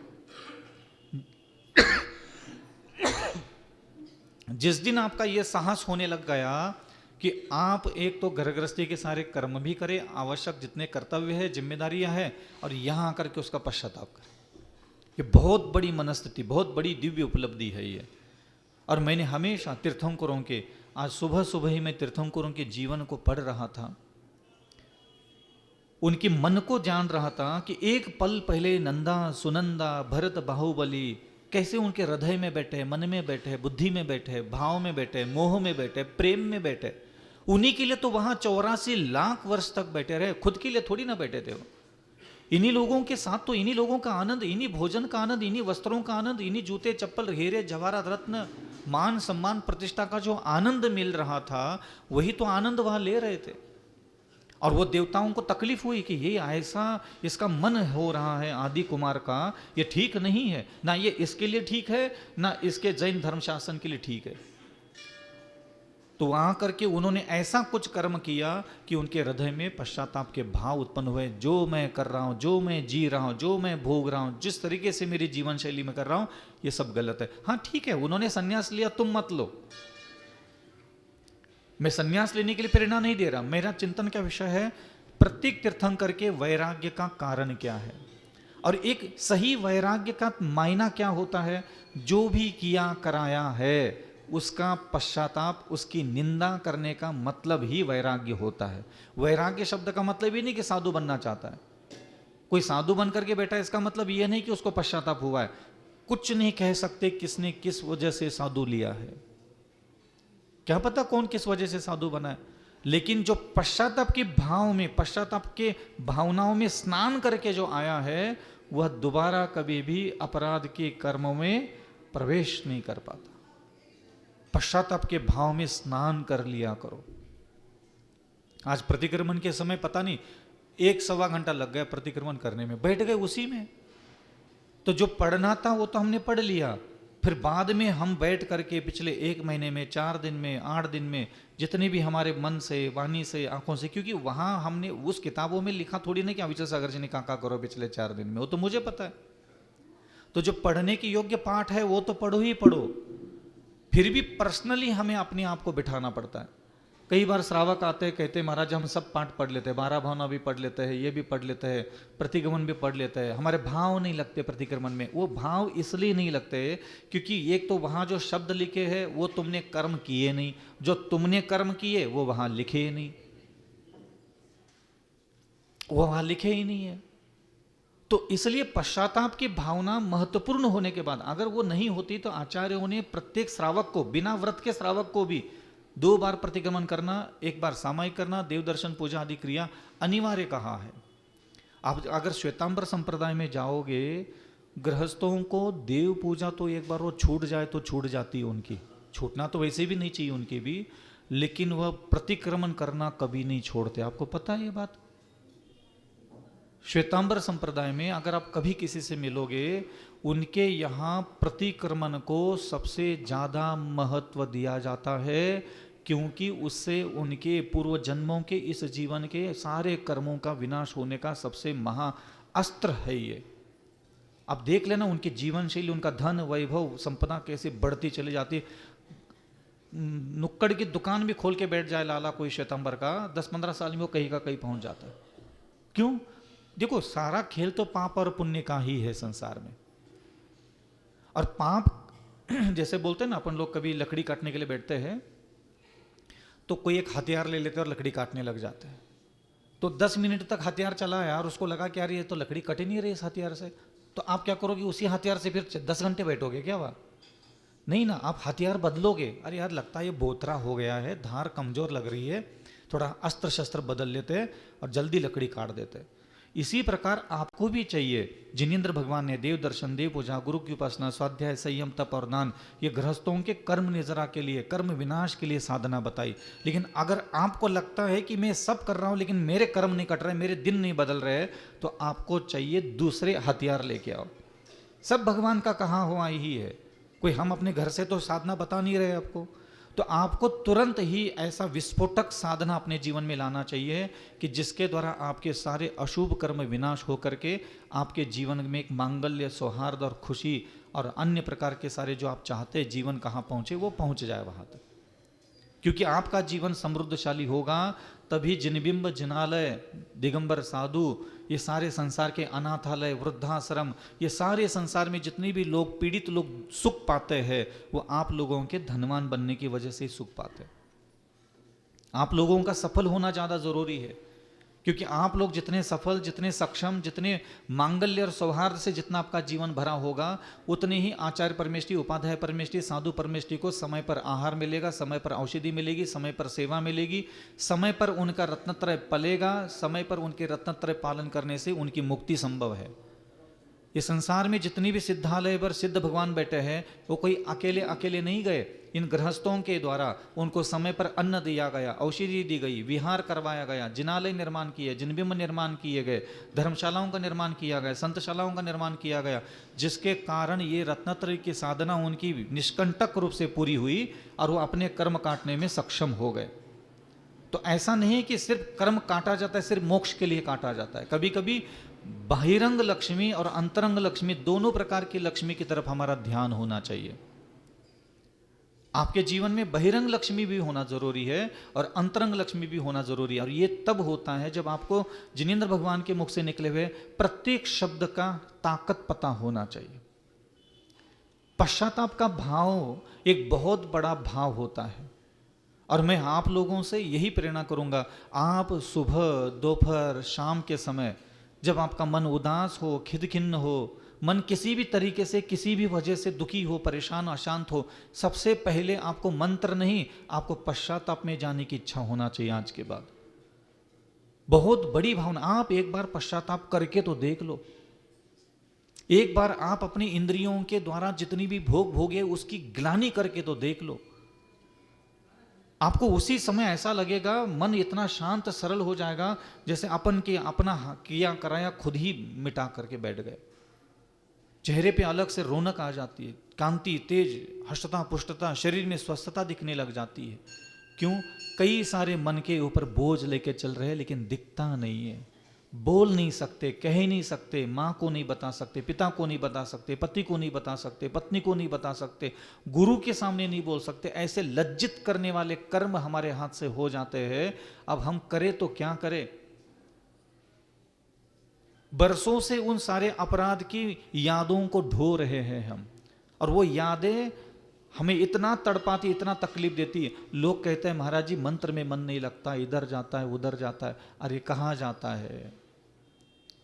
Speaker 1: जिस दिन आपका ये साहस होने लग गया कि आप एक तो घर गृहस्थी के सारे कर्म भी करें, आवश्यक जितने कर्तव्य है, जिम्मेदारियां हैं, और यहां आकर के उसका पश्चाताप करें, ये बहुत बड़ी मनस्थिति, बहुत बड़ी दिव्य उपलब्धि है ये। और मैंने हमेशा तीर्थंकरों के, आज सुबह सुबह ही मैं तीर्थंकरों के जीवन को पढ़ रहा था, उनके मन को जान रहा था कि एक पल पहले नंदा, सुनंदा, भरत, बाहुबली कैसे उनके हृदय में बैठे, मन में बैठे, बुद्धि में बैठे, भाव में बैठे, मोह में बैठे, प्रेम में बैठे। उन्हीं के लिए तो वहां 84 लाख वर्ष तक बैठे रहे, खुद के लिए थोड़ी ना बैठे थे वो। इन्हीं लोगों के साथ तो इन्हीं लोगों का आनंद, इन्हीं भोजन का आनंद, इन्हीं वस्त्रों का आनंद, इन्हीं जूते चप्पल, हीरे जवाहरात रत्न, मान सम्मान प्रतिष्ठा का जो आनंद मिल रहा था, वही तो आनंद वहां ले रहे थे। और वो देवताओं को तकलीफ हुई कि ये ऐसा इसका मन हो रहा है आदि कुमार का, ये ठीक नहीं है, ना ये इसके लिए ठीक है, ना इसके जैन धर्मशासन के लिए ठीक है। तो वहां करके उन्होंने ऐसा कुछ कर्म किया कि उनके हृदय में पश्चाताप के भाव उत्पन्न हुए। जो मैं कर रहा हूं, जो मैं जी रहा हूं, जो मैं भोग रहा हूं, जिस तरीके से मेरी जीवन शैली में कर रहा हूं, ये सब गलत है। हाँ ठीक है, उन्होंने संन्यास लिया, तुम मत लो। मैं संन्यास लेने के लिए प्रेरणा नहीं दे रहा। मेरा चिंतन का विषय है प्रत्येक तीर्थंकर के वैराग्य का कारण क्या है, और एक सही वैराग्य का मायना क्या होता है। जो भी किया कराया है उसका पश्चाताप, उसकी निंदा करने का मतलब ही वैराग्य होता है। वैराग्य शब्द का मतलब ये नहीं कि साधु बनना चाहता है। कोई साधु बन करके बैठा है, इसका मतलब ये नहीं कि उसको पश्चाताप हुआ है। कुछ नहीं कह सकते किसने किस वजह से साधु लिया है, क्या पता कौन किस वजह से साधु बना है। लेकिन जो पश्चाताप के भाव में, पश्चाताप के भावनाओं में स्नान करके जो आया है, वह दोबारा कभी भी अपराध के कर्मों में प्रवेश नहीं कर पाता। पश्चाताप के भाव में स्नान कर लिया करो। आज प्रतिक्रमण के समय पता नहीं 1-1.25 घंटा लग गया प्रतिक्रमण करने में, बैठ गए उसी में। तो जो पढ़ना था वो तो हमने पढ़ लिया, फिर बाद में हम बैठ करके पिछले 1 महीने में, 4 दिन में, 8 दिन में, जितने भी हमारे मन से, वाणी से, आंखों से, क्योंकि वहां हमने उस किताबों में लिखा थोड़ी ना कि अविचल सागर जी ने क्या करो पिछले 4 दिन में, वो तो मुझे पता है। तो जो पढ़ने की योग्य पाठ है वो तो पढ़ो ही पढ़ो। फिर भी पर्सनली हमें अपने आप को बिठाना पड़ता है। कई बार श्रावक आते हैं, कहते हैं महाराज हम सब पाठ पढ़ लेते हैं, 12 भावना भी पढ़ लेते हैं, ये भी पढ़ लेते हैं, प्रतिक्रमण भी पढ़ लेते हैं, हमारे भाव नहीं लगते प्रतिक्रमण में। वो भाव इसलिए नहीं लगते क्योंकि एक तो वहां जो शब्द लिखे हैं वो तुमने कर्म किए नहीं, जो तुमने कर्म किए वो वहां लिखे ही नहीं, वो वहां लिखे ही नहीं है। तो इसलिए पश्चाताप की भावना महत्वपूर्ण होने के बाद, अगर वो नहीं होती तो आचार्यों ने प्रत्येक श्रावक को, बिना व्रत के श्रावक को भी 2 बार प्रतिक्रमण करना, 1 बार सामायिक करना, देव दर्शन पूजा आदि क्रिया अनिवार्य कहा है। आप अगर श्वेतांबर संप्रदाय में जाओगे, गृहस्थों को देव पूजा तो एक बार वो छूट जाए तो छूट जाती है उनकी, छूटना तो वैसे भी नहीं चाहिए उनकी भी, लेकिन वह प्रतिक्रमण करना कभी नहीं छोड़ते। आपको पता है ये बात? श्वेतांबर संप्रदाय में अगर आप कभी किसी से मिलोगे, उनके यहाँ प्रतिक्रमण को सबसे ज्यादा महत्व दिया जाता है, क्योंकि उससे उनके पूर्व जन्मों के इस जीवन के सारे कर्मों का विनाश होने का सबसे महा अस्त्र है ये। अब देख लेना उनकी जीवन शैली, उनका धन वैभव संपदा कैसे बढ़ती चली जाती। नुक्कड़ की दुकान भी खोल के बैठ जाए लाला कोई श्वेतांबर का, 10-15 साल में वो कहीं का कहीं पहुंच जाता है। क्यों? देखो सारा खेल तो पाप और पुण्य का ही है संसार में। और पाप जैसे बोलते हैं ना, अपन लोग कभी लकड़ी काटने के लिए बैठते हैं तो कोई एक हथियार ले लेते हैं और लकड़ी काटने लग जाते हैं। तो 10 मिनट तक हथियार चला यार, उसको लगा कि यार ये तो लकड़ी कट ही नहीं रही इस हथियार से, तो आप क्या करोगे? उसी हथियार से फिर 10 घंटे बैठोगे क्या? वह नहीं ना, आप हथियार बदलोगे। अरे यार लगता है ये बोतरा हो गया है, धार कमजोर लग रही है, थोड़ा अस्त्र शस्त्र बदल लेते हैं और जल्दी लकड़ी काट देते हैं। इसी प्रकार आपको भी चाहिए। जिनेंद्र भगवान ने देव दर्शन, देव पूजा, गुरु की उपासना, स्वाध्याय, संयम, तप और दान, ये गृहस्थों के कर्म निजरा के लिए, कर्म विनाश के लिए साधना बताई। लेकिन अगर आपको लगता है कि मैं सब कर रहा हूं लेकिन मेरे कर्म नहीं कट रहे, मेरे दिन नहीं बदल रहे, तो आपको चाहिए दूसरे हथियार लेके आओ। सब भगवान का कहा हुआ ही है, कोई हम अपने घर से तो साधना बता नहीं रहे आपको। तो आपको तुरंत ही ऐसा विस्फोटक साधना अपने जीवन में लाना चाहिए कि जिसके द्वारा आपके सारे अशुभ कर्म विनाश होकर के आपके जीवन में एक मांगल्य, सौहार्द और खुशी और अन्य प्रकार के सारे जो आप चाहते हैं जीवन कहाँ पहुँचे वो पहुँच जाए वहाँ तक। क्योंकि आपका जीवन समृद्धशाली होगा तभी जिनबिंब, जिनालय, दिगंबर साधु, ये सारे संसार के अनाथालय, वृद्धाश्रम, ये सारे संसार में जितने भी लोग पीड़ित लोग सुख पाते हैं वो आप लोगों के धनवान बनने की वजह से ही सुख पाते हैं। आप लोगों का सफल होना ज़्यादा जरूरी है, क्योंकि आप लोग जितने सफल, जितने सक्षम, जितने मांगल्य और सौहार्द से जितना आपका जीवन भरा होगा, उतने ही आचार्य परमेष्टि, उपाध्याय परमेष्टि, साधु परमेष्टि को समय पर आहार मिलेगा, समय पर औषधि मिलेगी, समय पर सेवा मिलेगी, समय पर उनका रत्नत्रय पलेगा, समय पर उनके रत्नत्रय पालन करने से उनकी मुक्ति संभव है। ये संसार में जितनी भी सिद्धालय पर सिद्ध भगवान बैठे हैं वो कोई अकेले अकेले नहीं गए। इन गृहस्थों के द्वारा उनको समय पर अन्न दिया गया, औषधि दी गई, विहार करवाया गया, जिनालय निर्माण किए, जिनबिंब निर्माण किए गए, धर्मशालाओं का निर्माण किया गया, संतशालाओं का निर्माण किया गया, जिसके कारण ये रत्नत्रय की साधना उनकी निष्कंटक रूप से पूरी हुई और वो अपने कर्म काटने में सक्षम हो गए। तो ऐसा नहीं कि सिर्फ कर्म काटा जाता है, सिर्फ मोक्ष के लिए काटा जाता है। कभी कभी बाहिरंग लक्ष्मी और अंतरंग लक्ष्मी दोनों प्रकार की लक्ष्मी की तरफ हमारा ध्यान होना चाहिए। आपके जीवन में बहिरंग लक्ष्मी भी होना जरूरी है और अंतरंग लक्ष्मी भी होना जरूरी है। और ये तब होता है जब आपको जिनेंद्र भगवान के मुख से निकले हुए प्रत्येक शब्द का ताकत पता होना चाहिए। पश्चाताप का भाव एक बहुत बड़ा भाव होता है और मैं आप लोगों से यही प्रेरणा करूंगा, आप सुबह दोपहर शाम के समय जब आपका मन उदास हो, खिन्न हो, मन किसी भी तरीके से किसी भी वजह से दुखी हो, परेशान अशांत हो, सबसे पहले आपको मंत्र नहीं, आपको पश्चाताप में जाने की इच्छा होना चाहिए। आज के बाद बहुत बड़ी भावना, आप एक बार पश्चाताप करके तो देख लो। एक बार आप अपनी इंद्रियों के द्वारा जितनी भी भोग भोगे उसकी ग्लानि करके तो देख लो। आपको उसी समय ऐसा लगेगा, मन इतना शांत सरल हो जाएगा जैसे अपन के अपना किया कराया खुद ही मिटा करके बैठ गए। चेहरे पे अलग से रौनक आ जाती है, कांति, तेज, हष्टता पुष्टता, शरीर में स्वस्थता दिखने लग जाती है। क्यों? कई सारे मन के ऊपर बोझ लेके चल रहे हैं लेकिन दिखता नहीं है, बोल नहीं सकते, कह ही नहीं सकते, माँ को नहीं बता सकते, पिता को नहीं बता सकते, पति को नहीं बता सकते, पत्नी को नहीं बता सकते, गुरु के सामने नहीं बोल सकते। ऐसे लज्जित करने वाले कर्म हमारे हाथ से हो जाते हैं। अब हम करें तो क्या करें? बरसों से उन सारे अपराध की यादों को ढो रहे हैं हम, और वो यादें हमें इतना तड़पाती, इतना तकलीफ देती है। लोग कहते हैं महाराज जी मंत्र में मन नहीं लगता, इधर जाता है उधर जाता है। अरे कहाँ जाता है?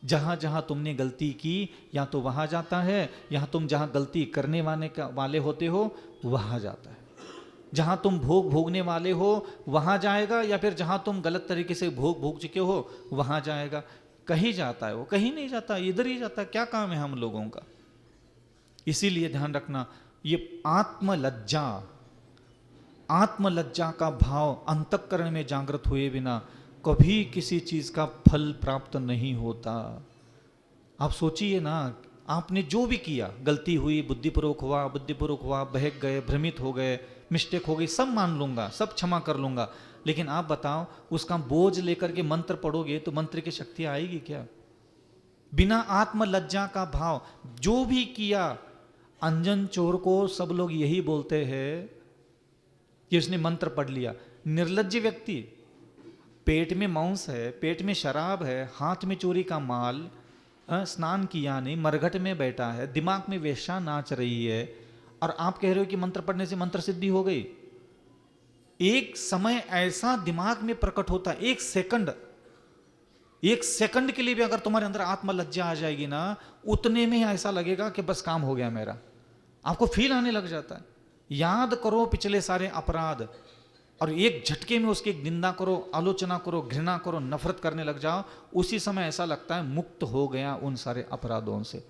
Speaker 1: जहां जहां तुमने गलती की या तो वहां जाता है, या तुम जहां गलती करने वाले होते हो वहां जाता है। जहां तुम भोग भोगने वाले हो वहां जाएगा, या फिर जहां तुम गलत तरीके से भोग भोग चुके हो वहां जाएगा। कहीं जाता है वो, कहीं नहीं जाता, इधर ही जाता है। क्या काम है हम लोगों का? इसीलिए ध्यान रखना, ये आत्मलज्जा, आत्मलज्जा का भाव अंतःकरण में जागृत हुए बिना कभी किसी चीज का फल प्राप्त नहीं होता। आप सोचिए ना, आपने जो भी किया, गलती हुई, बुद्धिपूर्वक हुआ, बहक गए, भ्रमित हो गए, मिस्टेक हो गई, सब मान लूंगा, सब क्षमा कर लूंगा, लेकिन आप बताओ उसका बोझ लेकर के मंत्र पढ़ोगे तो मंत्र की शक्ति आएगी क्या? बिना आत्मलज्जा का भाव जो भी किया, अंजन चोर को सब लोग यही बोलते हैं कि उसने मंत्र पढ़ लिया। निर्लज्ज व्यक्ति, पेट में मांस है, पेट में शराब है, हाथ में चोरी का माल, स्नान किया नहीं, मरघट में बैठा है, दिमाग में वेश्या नाच रही है, और आप कह रहे हो कि मंत्र पढ़ने से मंत्र सिद्धि हो गई। एक समय ऐसा दिमाग में प्रकट होता है, एक सेकंड के लिए भी अगर तुम्हारे अंदर आत्मलज्जा आ जाएगी ना, उतने में ऐसा लगेगा कि बस काम हो गया मेरा। आपको फील आने लग जाता है। याद करो पिछले सारे अपराध और एक झटके में उसकी निंदा करो, आलोचना करो, घृणा करो, नफरत करने लग जाओ, उसी समय ऐसा लगता है मुक्त हो गया उन सारे अपराधों से।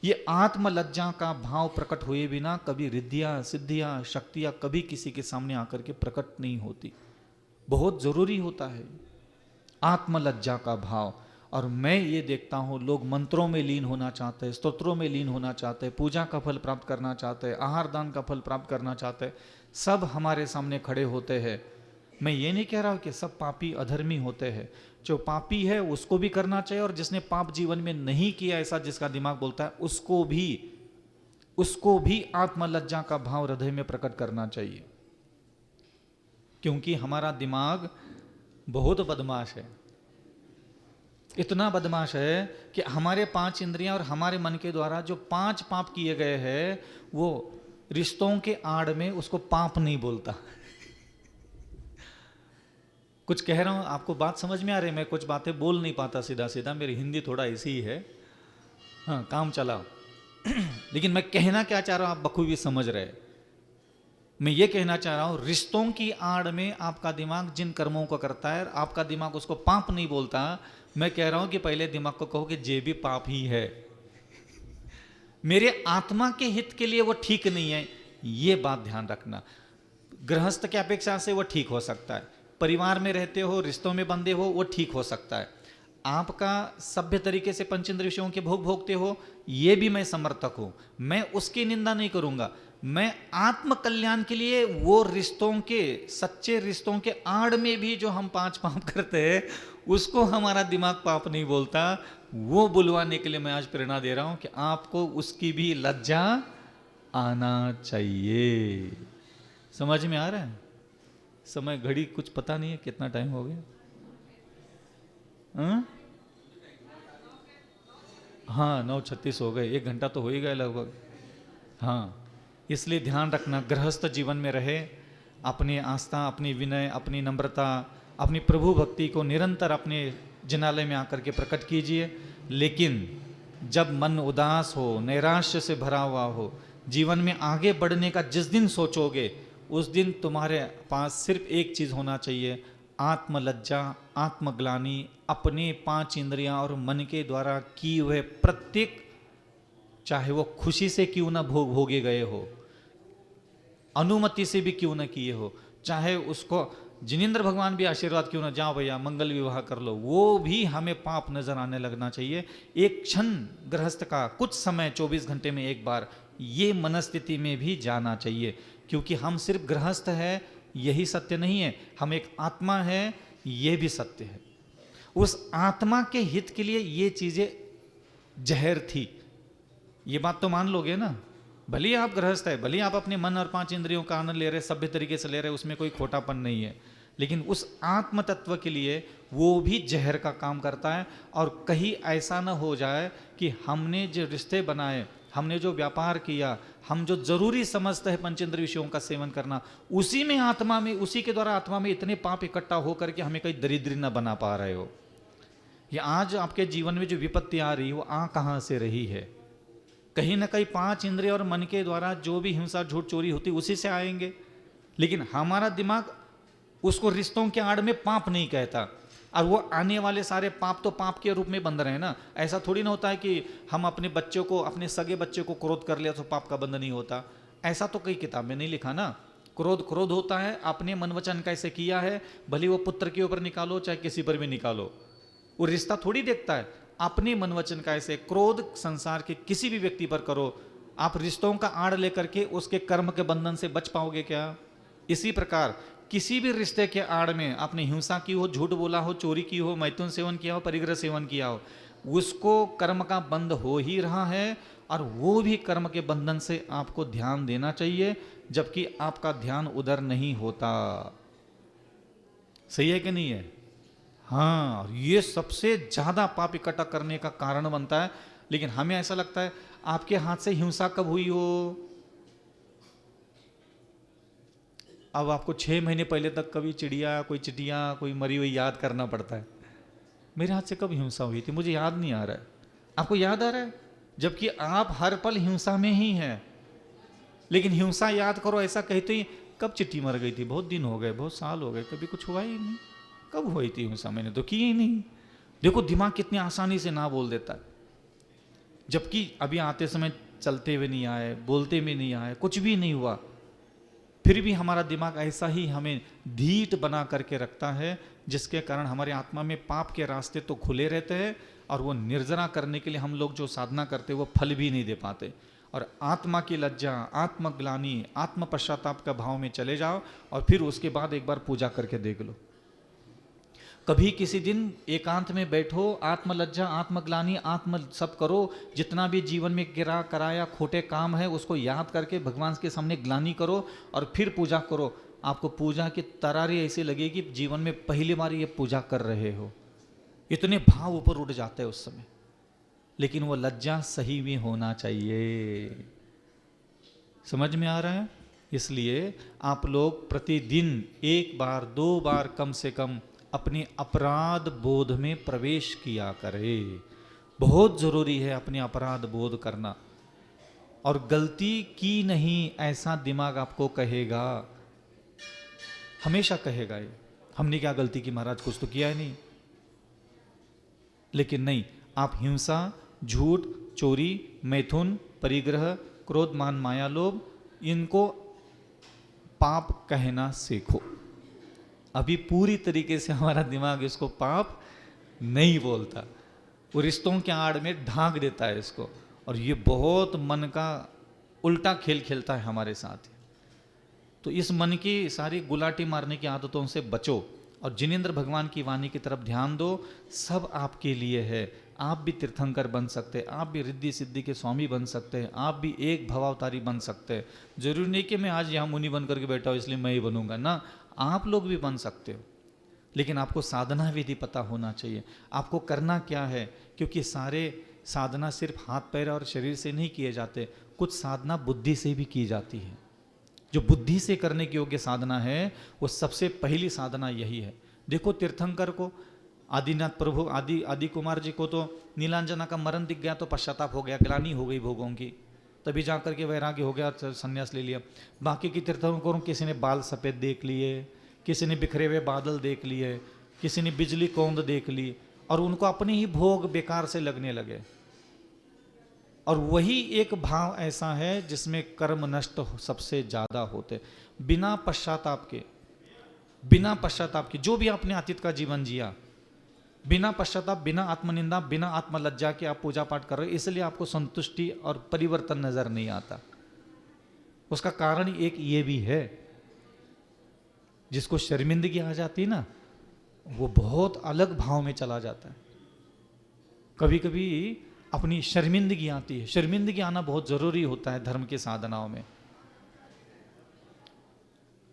Speaker 1: ये आत्मलज्जा का भाव प्रकट हुए बिना कभी रिद्धियां, सिद्धियां, शक्तियां कभी किसी के सामने आकर के प्रकट नहीं होती। बहुत जरूरी होता है आत्मलज्जा का भाव। और मैं ये देखता हूँ लोग मंत्रों में लीन होना चाहते हैं, स्तोत्रों में लीन होना चाहते हैं, पूजा का फल प्राप्त करना चाहते हैं, आहार दान का फल प्राप्त करना चाहते हैं, सब हमारे सामने खड़े होते हैं। मैं ये नहीं कह रहा हूँ कि सब पापी अधर्मी होते हैं। जो पापी है उसको भी करना चाहिए, और जिसने पाप जीवन में नहीं किया, ऐसा जिसका दिमाग बोलता है, उसको भी आत्मलज्जा का भाव हृदय में प्रकट करना चाहिए। क्योंकि हमारा दिमाग बहुत बदमाश है, इतना बदमाश है कि हमारे 5 इंद्रियां और हमारे मन के द्वारा जो 5 पाप किए गए हैं, वो रिश्तों के आड़ में उसको पाप नहीं बोलता। कुछ कह रहा हूं, आपको बात समझ में आ रही है? मैं कुछ बातें बोल नहीं पाता सीधा सीधा, मेरी हिंदी थोड़ा ऐसी ही है, हाँ काम चलाओ। लेकिन मैं कहना क्या चाह रहा हूं आप बखूबी समझ रहे। मैं ये कहना चाह रहा हूं, रिश्तों की आड़ में आपका दिमाग जिन कर्मों को करता है, आपका दिमाग उसको पाप नहीं बोलता। मैं कह रहा हूं कि पहले दिमाग को कहो कि जे भी पाप ही है, मेरे आत्मा के हित के लिए वो ठीक नहीं है, ये बात ध्यान रखना। गृहस्थ की अपेक्षा से वो ठीक हो सकता है, परिवार में रहते हो, रिश्तों में बंधे हो, वो ठीक हो सकता है। आपका सभ्य तरीके से पंचेंद्रिय विषयों के भोग भोगते हो, ये भी मैं समर्थक हूं, मैं उसकी निंदा नहीं करूंगा। मैं आत्म कल्याण के लिए वो रिश्तों के, सच्चे रिश्तों के आड़ में भी जो हम 5 पाप करते हैं, उसको हमारा दिमाग पाप नहीं बोलता। वो बुलवाने के लिए मैं आज प्रेरणा दे रहा हूं कि आपको उसकी भी लज्जा आना चाहिए। समझ में आ रहा है? समय घड़ी कुछ पता नहीं है कितना टाइम हो गया। हाँ 9:36 हो गए, 1 घंटा तो हो ही गया लगभग। हाँ, इसलिए ध्यान रखना, गृहस्थ जीवन में रहे, अपनी आस्था, अपनी विनय, अपनी नम्रता, अपनी प्रभु भक्ति को निरंतर अपने जिनालय में आकर के प्रकट कीजिए। लेकिन जब मन उदास हो, नैराश्य से भरा हुआ हो, जीवन में आगे बढ़ने का जिस दिन सोचोगे, उस दिन तुम्हारे पास सिर्फ एक चीज होना चाहिए, आत्मलज्जा, आत्मग्लानि, अपने 5 इंद्रियां और मन के द्वारा किए हुए प्रत्येक, चाहे वो खुशी से क्यों ना भोगे गए हो, अनुमति से भी क्यों ना किए हो, चाहे उसको जिनेंद्र भगवान भी आशीर्वाद क्यों ना, जाओ भैया मंगल विवाह कर लो, वो भी हमें पाप नजर आने लगना चाहिए। एक क्षण गृहस्थ का, कुछ समय 24 घंटे में एक बार, ये मनस्थिति में भी जाना चाहिए। क्योंकि हम सिर्फ गृहस्थ है यही सत्य नहीं है, हम एक आत्मा है, ये भी सत्य है। उस आत्मा के हित के लिए ये चीजें जहर थी, ये बात तो मान लोगे ना? भले आप गृहस्थ है, भले आप अपने मन और 5 इंद्रियों का आनंद ले रहे, सभ्य तरीके से ले रहे, उसमें कोई खोटापन नहीं है, लेकिन उस आत्म तत्व के लिए वो भी जहर का काम करता है। और कहीं ऐसा ना हो जाए कि हमने जो रिश्ते बनाए, हमने जो व्यापार किया, हम जो जरूरी समझते हैं पंचेंद्र विषयों का सेवन करना, उसी में आत्मा में, उसी के द्वारा आत्मा में इतने पाप इकट्ठा होकर के हमें कहीं दरिद्री ना बना पा रहे हो। ये आज आपके जीवन में जो विपत्ति आ रही, वो आ कहां से रही है? कहीं ना कहीं 5 इंद्रिय और मन के द्वारा जो भी हिंसा, झूठ, चोरी होती, उसी से आएंगे। लेकिन हमारा दिमाग उसको रिश्तों के आड़ में पाप नहीं कहता, और वो आने वाले सारे पाप तो पाप के रूप में बंध रहे हैं ना। ऐसा थोड़ी ना होता है कि हम अपने बच्चों को, अपने सगे बच्चे को क्रोध कर लिया तो पाप का बंध नहीं होता। ऐसा तो कई किताब में नहीं लिखा ना। क्रोध होता है, आपने मन वचन कैसे किया है, भले वो पुत्र के ऊपर निकालो चाहे किसी पर भी निकालो, वो रिश्ता थोड़ी देखता है। अपने मन वचन कैसे, क्रोध संसार के किसी भी व्यक्ति पर करो, आप रिश्तों का आड़ लेकर के उसके कर्म के बंधन से बच पाओगे क्या? इसी प्रकार किसी भी रिश्ते के आड़ में आपने हिंसा की हो, झूठ बोला हो, चोरी की हो, मैथुन सेवन किया हो, परिग्रह सेवन किया हो, उसको कर्म का बंध हो ही रहा है, और वो भी कर्म के बंधन से आपको ध्यान देना चाहिए, जबकि आपका ध्यान उधर नहीं होता। सही है कि नहीं है? हाँ, और ये सबसे ज्यादा पाप इकट्ठा करने का कारण बनता है। लेकिन हमें ऐसा लगता है, आपके हाथ से हिंसा कब हुई हो? अब आपको 6 महीने पहले तक कभी चिड़िया, कोई चिड़िया, कोई मरी हुई याद करना पड़ता है। मेरे हाथ से कब हिंसा हुई थी मुझे याद नहीं आ रहा है। आपको याद आ रहा है? जबकि आप हर पल हिंसा में ही हैं। लेकिन हिंसा याद करो ऐसा कहते ही, कब चिट्ठी मर गई थी, बहुत दिन हो गए, बहुत साल हो गए, कभी कुछ हुआ ही नहीं। कब हुई थी हिंसा? मैंने तो की ही नहीं। देखो दिमाग कितनी आसानी से ना बोल देता है, जबकि अभी आते समय चलते हुए नहीं आए, बोलते हुए नहीं आए, कुछ भी नहीं हुआ, फिर भी हमारा दिमाग ऐसा ही हमें धीट बना करके रखता है, जिसके कारण हमारे आत्मा में पाप के रास्ते तो खुले रहते हैं, और वो निर्जना करने के लिए हम लोग जो साधना करते हैं वो फल भी नहीं दे पाते। और आत्मा की लज्जा, आत्मग्लानि, आत्म पश्चाताप का भाव में चले जाओ, और फिर उसके बाद एक बार पूजा करके देख लो। कभी किसी दिन एकांत में बैठो, आत्मलज्जा, आत्मग्लानि, आत्म सब करो, जितना भी जीवन में गिरा कराया खोटे काम है उसको याद करके भगवान के सामने ग्लानि करो, और फिर पूजा करो। आपको पूजा की तरारी ऐसी लगेगी जीवन में पहली बार ये पूजा कर रहे हो, इतने भाव ऊपर उठ जाते हैं उस समय। लेकिन वो लज्जा सही में होना चाहिए। समझ में आ रहा है? इसलिए आप लोग प्रतिदिन 1 बार 2 बार कम से कम अपने अपराध बोध में प्रवेश किया करें। बहुत जरूरी है अपने अपराध बोध करना। और गलती की नहीं ऐसा दिमाग आपको कहेगा, हमेशा कहेगा ये, हमने क्या गलती की महाराज, कुछ तो किया ही नहीं। लेकिन नहीं, आप हिंसा, झूठ, चोरी, मैथुन, परिग्रह, क्रोध, मान, माया, लोभ, इनको पाप कहना सीखो। अभी पूरी तरीके से हमारा दिमाग इसको पाप नहीं बोलता, वो रिश्तों के आड़ में ढांक देता है इसको, और ये बहुत मन का उल्टा खेल खेलता है हमारे साथ। तो इस मन की सारी गुलाटी मारने की आदतों से बचो और जिनेंद्र भगवान की वाणी की तरफ ध्यान दो। सब आपके लिए है। आप भी तीर्थंकर बन सकते हैं, आप भी रिद्धि सिद्धि के स्वामी बन सकते हैं, आप भी एक भवावतारी बन सकते हैं। जरूरी नहीं कि मैं आज यहाँ मुनि बन करके बैठा हूँ इसलिए मैं ही बनूंगा ना, आप लोग भी बन सकते हो। लेकिन आपको साधना विधि पता होना चाहिए, आपको करना क्या है, क्योंकि सारे साधना सिर्फ हाथ पैर और शरीर से नहीं किए जाते, कुछ साधना बुद्धि से भी की जाती है। जो बुद्धि से करने की योग्य साधना है वो सबसे पहली साधना यही है। देखो तीर्थंकर को, आदिनाथ प्रभु आदि कुमार जी को तो नीलांजना का मरण दिख गया तो पश्चाताप हो गया, ग्लानि हो गई भोगों की, तभी जाकर के वैराग्य हो गया, संन्यास ले लिया। बाकी की तीर्थंकरों किसी ने बाल सफ़ेद देख लिए, किसी ने बिखरे हुए बादल देख लिए, किसी ने बिजली कौंद देख ली, और उनको अपने ही भोग बेकार से लगने लगे। और वही एक भाव ऐसा है जिसमें कर्म नष्ट सबसे ज्यादा होते। बिना पश्चाताप के जो भी आपने अतीत का जीवन जिया, बिना पश्चाताप, बिना आत्मनिंदा, बिना आत्मलज्जा के आप पूजा पाठ कर रहे हो, इसलिए आपको संतुष्टि और परिवर्तन नजर नहीं आता। उसका कारण एक ये भी है, जिसको शर्मिंदगी आ जाती ना, वो बहुत अलग भाव में चला जाता है। कभी कभी अपनी शर्मिंदगी आती है। शर्मिंदगी आना बहुत जरूरी होता है धर्म की साधनाओं में।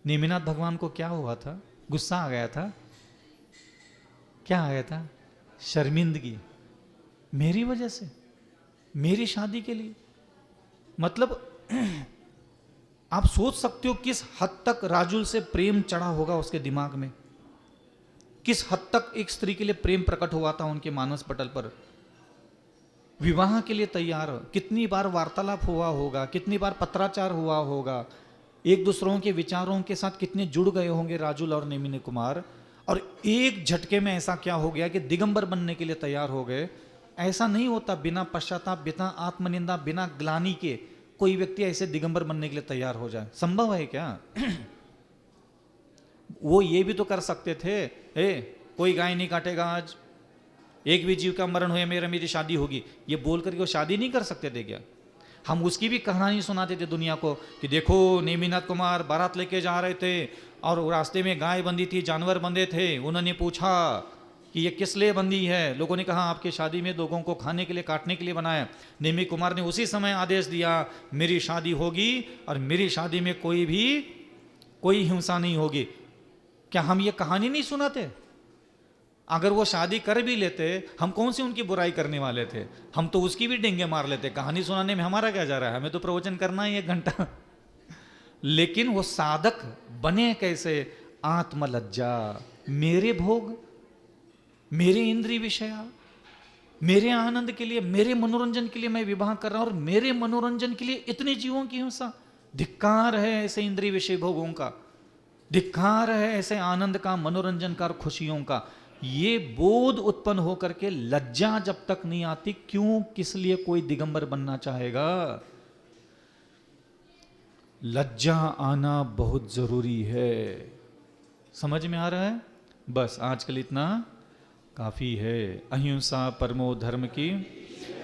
Speaker 1: नेमिनाथ भगवान को क्या हुआ था? गुस्सा आ गया था। क्या आ गया था? शर्मिंदगी, मेरी वजह से, मेरी शादी के लिए। मतलब आप सोच सकते हो किस हद तक राजुल से प्रेम चढ़ा होगा उसके दिमाग में, किस हद तक एक स्त्री के लिए प्रेम प्रकट हुआ था उनके मानस पटल पर। विवाह के लिए तैयार, कितनी बार वार्तालाप हुआ होगा, कितनी बार पत्राचार हुआ होगा, एक दूसरों के विचारों के साथ कितने जुड़ गए होंगे राजुल और नेमिनी कुमार, और एक झटके में ऐसा क्या हो गया कि दिगंबर बनने के लिए तैयार हो गए। ऐसा नहीं होता बिना पश्चाताप, बिना आत्मनिंदा, बिना ग्लानि के कोई व्यक्ति ऐसे दिगंबर बनने के लिए तैयार हो जाए। संभव है क्या? वो ये भी तो कर सकते थे, कोई गाय नहीं काटेगा आज, एक भी जीव का मरण हुए मेरी शादी होगी, ये बोल करके वो शादी नहीं कर सकते थे क्या? हम उसकी भी कहानी सुनाते थे दुनिया को कि देखो नेमिनाथ कुमार बारात लेके जा रहे थे और रास्ते में गाय बंधी थी, जानवर बंधे थे। उन्होंने पूछा कि ये किस लिए बंधी है? लोगों ने कहा आपकी शादी में लोगों को खाने के लिए, काटने के लिए बनाया। नेमी कुमार ने उसी समय आदेश दिया मेरी शादी होगी और मेरी शादी में कोई हिंसा नहीं होगी। क्या हम ये कहानी नहीं सुनाते? अगर वो शादी कर भी लेते, हम कौन सी उनकी बुराई करने वाले थे? हम तो उसकी भी डेंगे मार लेते। कहानी सुनाने में हमारा क्या जा रहा है? हमें तो प्रवचन करना ही 1 घंटा। लेकिन वो साधक बने कैसे? आत्मलज्जा, मेरे भोग, मेरे इंद्रिय विषया, मेरे आनंद के लिए, मेरे मनोरंजन के लिए मैं विवाह कर रहा हूं, और मेरे मनोरंजन के लिए इतने जीवों की हिंसा। धिक्कार है ऐसे इंद्रिय विषय भोगों का, धिक्कार है ऐसे आनंद का, मनोरंजन का और खुशियों का। ये बोध उत्पन्न होकर के लज्जा जब तक नहीं आती, क्यों, किस लिए कोई दिगंबर बनना चाहेगा? लज्जा आना बहुत जरूरी है। समझ में आ रहा है? बस आजकल इतना काफी है। अहिंसा परमो धर्म की।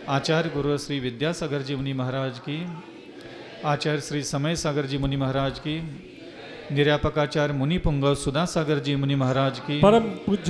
Speaker 1: आचार्य गुरु श्री विद्यासागर जी मुनि महाराज की, आचार्य श्री समय सागर जी मुनि महाराज की, निर्यापकाचार्य मुनि पुंगव सुधा सागर जी मुनि महाराज की,
Speaker 2: परम पूज्य